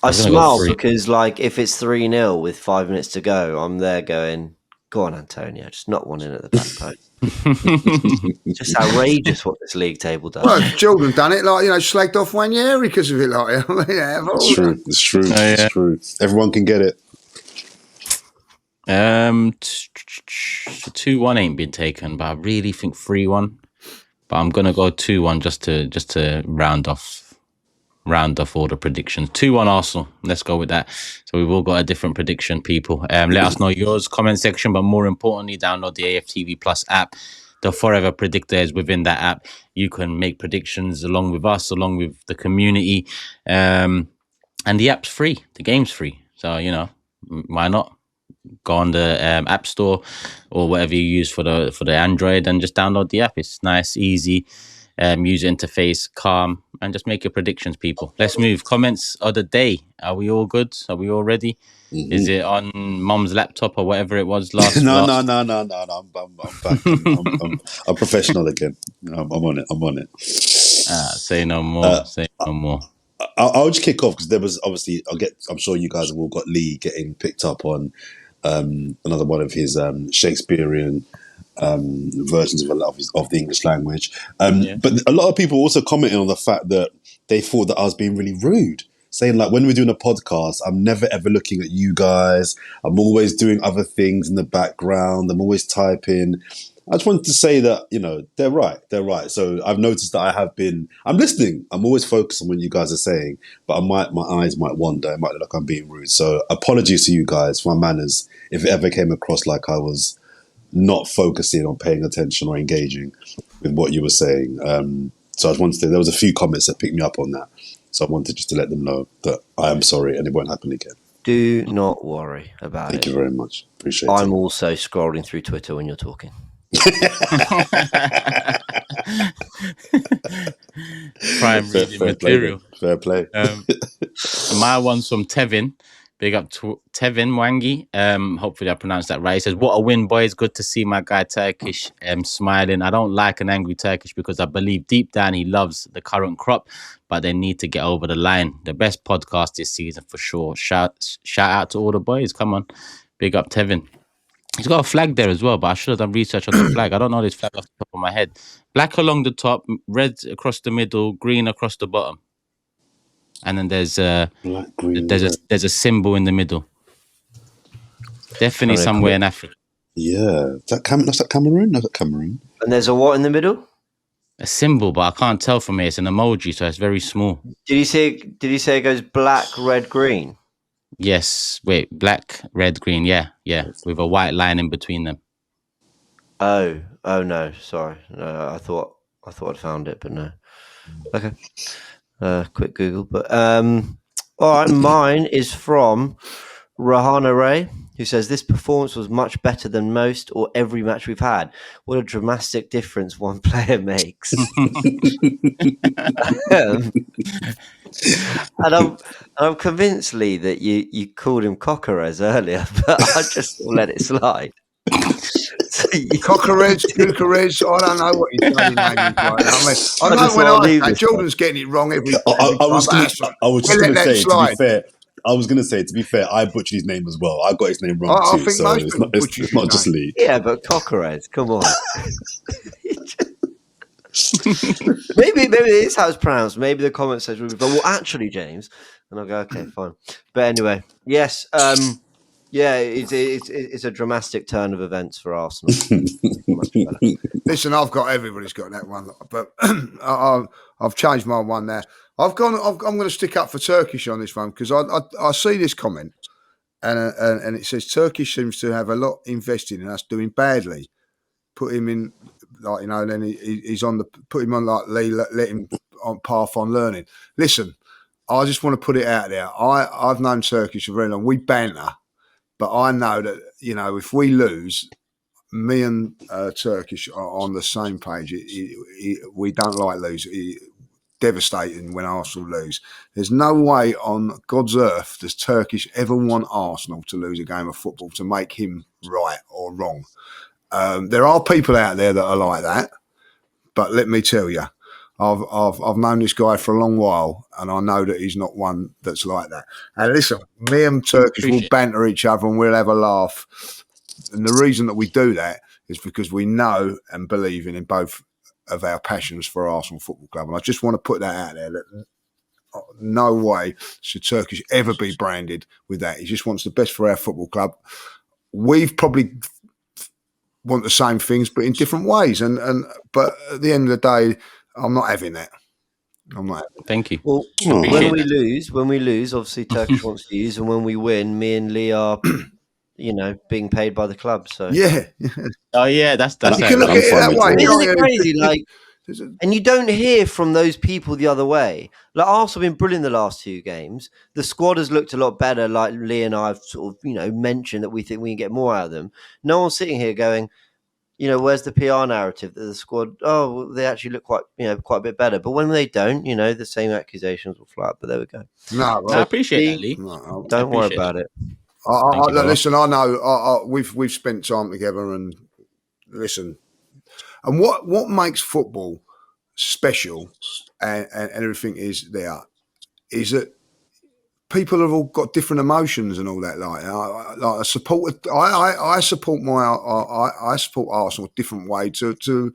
I smile because, like, if it's 3-0 with 5 minutes to go, I'm there going, go on, Antonio, just not one in at the back post. Just outrageous what this league table does. Well, Jordan done it, like, slagged off Wanyeri because of it. Like, It's true. It's true. It's true. Everyone can get it. 2-1 ain't been taken, but I really think 3-1. But I'm gonna go 2-1 just to round off all the predictions. 2-1 Arsenal. Let's go with that. So we've all got a different prediction, people. Let us know yours, comment section, but more importantly, download the AFTV Plus app. The Fourever Predictor is within that app. You can make predictions along with us, along with the community. And the app's free. The game's free. So, why not? Go on the app store or whatever you use for the Android and just download the app. It's nice, easy, user interface, calm, and just make your predictions, people. Let's move. Comments of the day. Are we all good? Are we all ready? Mm-hmm. Is it on Mom's laptop or whatever it was last? No. I'm back. I'm professional again. I'm on it. Say no more. Say no more. I'll just kick off because there was obviously I'm sure you guys have all got Lee getting picked up on another one of his Shakespearean versions of the English language. But a lot of people also commented on the fact that they thought that I was being really rude, saying like when we're doing a podcast, I'm never ever looking at you guys. I'm always doing other things in the background. I'm always typing. I just wanted to say that, they're right. So I've noticed that I'm listening. I'm always focused on what you guys are saying, but my eyes might wander. It might look like I'm being rude. So apologies to you guys for my manners if it ever came across like I was not focusing on paying attention or engaging with what you were saying. So I just wanted to, there was a few comments that picked me up on that. So I wanted just to let them know that I am sorry and it won't happen again. Do not worry about it. Thank you very much. Appreciate it. I'm also scrolling through Twitter when you're talking. Prime reading material. Fair play. My one's from Tevin. Big up to Tevin Mwangi. Hopefully I pronounced that right. He says, "What a win, boys! Good to see my guy Turkish smiling. I don't like an angry Turkish because I believe deep down he loves the current crop, but they need to get over the line. The best podcast this season for sure. Shout out to all the boys. Come on, big up Tevin." He's got a flag there as well, but I should have done research on the flag. I don't know this flag off the top of my head. Black along the top, red across the middle, green across the bottom, and then there's Black, green, there's red. a symbol in the middle. Definitely Trying to somewhere click. in Africa. Yeah. That's that Cameroon? No, that Cameroon. And there's a what in the middle? A symbol, but I can't tell from here. It's an emoji, so it's very small. Did you say it goes black, red, green? Yes. Wait, black, red, green. Yeah. With a white line in between them. Oh no, sorry. No, I thought I'd found it, but no. Okay. Quick Google. But all right, mine is from Rahana Ray, who says this performance was much better than most or every match we've had. What a dramatic difference one player makes. And I'm convinced, Lee, that you called him Coquerez earlier, but I just let it slide. Coquerez, Cucurez, I don't know what his bloody name is right now. I mean, I I know just when wanna I leave say this Jordan's getting it wrong every I time. was That's right. just We'll going let to that say, slide. to be fair, I butchered his name as well. I got his name wrong I too. think So most it's people not, butcher it's not his just name. Lee. Yeah, but Coquerez, come on. maybe it's how it's pronounced. Maybe the comment says, well, actually, James. And I'll go, okay, fine. But anyway, yes. Yeah, it's a dramatic turn of events for Arsenal. Much better. Listen, everybody's got that one, but I've changed my one there. I'm going to stick up for Turkish on this one because I see this comment and it says Turkish seems to have a lot invested in us doing badly. Put him in, like, then he's on put him on like Lee, let him on path on learning. Listen, I just want to put it out there. I've known Turkish for very long. We banter, but I know that if we lose, me and Turkish are on the same page. We don't like losing. Devastating when Arsenal lose. There's no way on God's earth does Turkish ever want Arsenal to lose a game of football to make him right or wrong. There are people out there that are like that, but let me tell you, I've known this guy for a long while, and I know that he's not one that's like that. And listen, me and Turkish will banter each other, and we'll have a laugh. And the reason that we do that is because we know and believe in both of our passions for Arsenal Football Club. And I just want to put that out there, that no way should Turkish ever be branded with that. He just wants the best for our football club. We've probably want the same things, but in different ways. But at the end of the day, I'm not having that. I'm not having that. Thank you. Well, when we lose, obviously Turkish wants to use, and when we win, me and Lee are, being paid by the club. So yeah. Oh yeah, that's you can look at it that way. Isn't it crazy? Like, and you don't hear from those people the other way. Like, Arsenal have been brilliant the last 2 games. The squad has looked a lot better. Like Lee and I have sort of, mentioned that we think we can get more out of them. No one's sitting here going, where's the PR narrative that the squad? Oh, they actually look quite a bit better. But when they don't, the same accusations will fly up. But there we go. No, I appreciate that, Lee. No, don't worry about it. Listen, I know we've spent time together, and listen, and what makes football special and everything is that people have all got different emotions and all that. I support Arsenal a different way to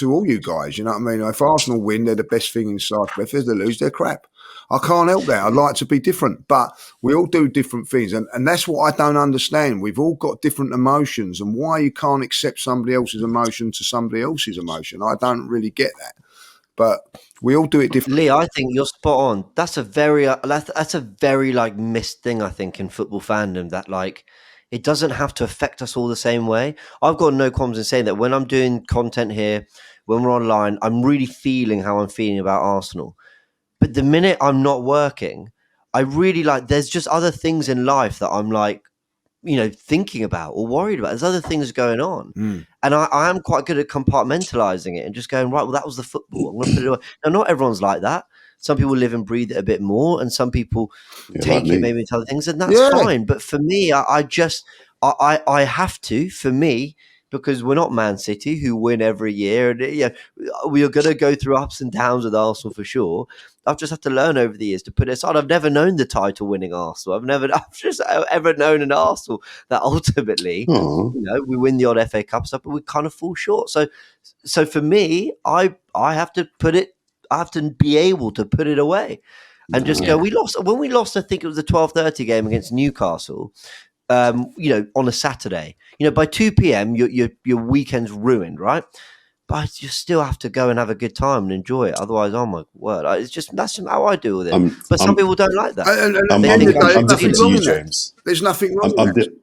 all you guys. You know what I mean? If Arsenal win, they're the best thing inside. If they lose, they're crap. I can't help that. I'd like to be different, but we all do different things. And that's what I don't understand. We've all got different emotions, and why you can't accept somebody else's emotion to somebody else's emotion, I don't really get that. But we all do it differently. Lee, I think you're spot on. That's a very like missed thing, I think, in football fandom, that like it doesn't have to affect us all the same way. I've got no qualms in saying that when I'm doing content here, when we're online, I'm really feeling how I'm feeling about Arsenal. But the minute I'm not working, I really there's just other things in life that I'm like, thinking about or worried about. There's other things going on. And I am quite good at compartmentalizing it and just going, right, well, that was the football. I'm going to put it away. Now, not everyone's like that. Some people live and breathe it a bit more, and some people take like it me. maybe into other things, and that's fine. But for me, I have to, for me, because we're not Man City who win every year, and we are going to go through ups and downs with Arsenal for sure. I've just had to learn over the years to put it aside. I've never known the title winning Arsenal. I've just ever known an Arsenal that ultimately, we win the odd FA Cup stuff, but we kind of fall short. So for me, I have to put it. I have to be able to put it away and just go. We lost when we lost. I think it was the 12:30 game against Newcastle. On a Saturday, by 2 p.m. your weekend's ruined, right? But you still have to go and have a good time and enjoy it. Otherwise, oh my word, that's how I deal with it. But some people don't like that. I'm different to you, James. There's nothing wrong with that.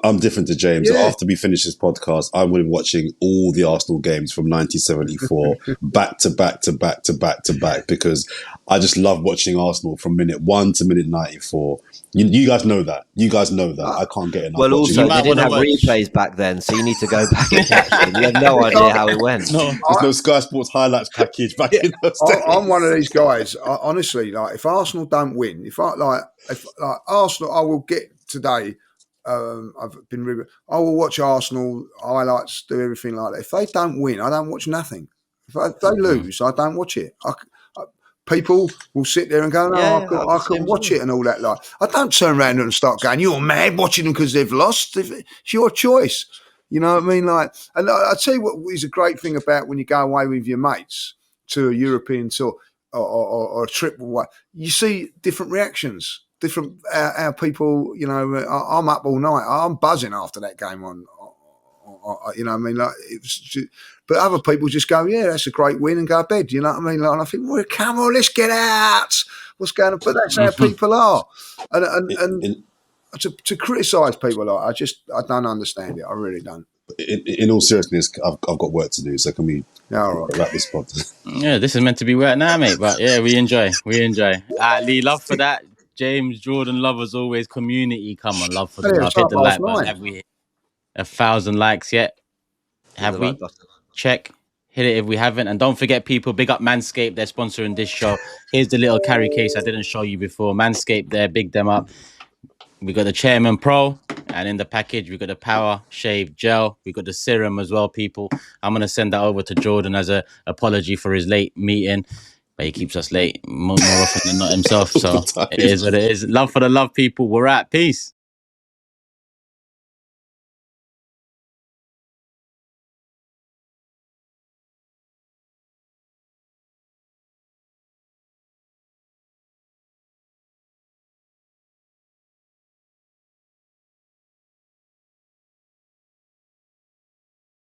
I'm different to James. Yeah. After we finish this podcast, I'm going to be watching all the Arsenal games from 1974 back to back to back to back to back, because I just love watching Arsenal from minute 1 to minute 94. You guys know that. I can't get enough. Well, also, You might they didn't have wanna watch. replays back then, so you need to go back and catch them. You have no idea how it went. No. There's no Sky Sports highlights package back in those days. I'm one of these guys. Honestly, like if Arsenal don't win, if Arsenal, I will get today. I will watch Arsenal highlights, do everything like that. If they don't win, I don't watch nothing. If they lose, I don't watch it. People will sit there and go, no, I can watch it and all that. Like, I don't turn around and start going, you're mad watching them because they've lost. It's your choice. You know what I mean? Like, and I tell you what is a great thing about when you go away with your mates to a European tour or a trip away, you see different reactions. Different how people, I'm up all night. I'm buzzing after that game on you know what I mean? Like, but other people just go, yeah, that's a great win, and go to bed. You know what I mean? Like, and I think, well, come on, let's get out. What's going on? But that's how people are. And to criticise people like I don't understand it. I really don't. In all seriousness, I've got work to do. So can we wrap this podcast? Yeah, this is meant to be work now, mate. But yeah, we enjoy. Lee, love for that. James, Jordan, love as always. Community, come on, love for the love. Hit the like button. Have we hit 1,000 likes yet? Have we? Check. Hit it if we haven't. And don't forget, people, big up Manscaped. They're sponsoring this show. Here's the little carry case I didn't show you before. Manscaped there, big them up. We got the Chairman Pro, and in the package, we got the Power Shave Gel. We got the serum as well, people. I'm going to send that over to Jordan as an apology for his late meeting. But he keeps us late more often than not himself. So it is what it is. Love for the love, people. We're at peace.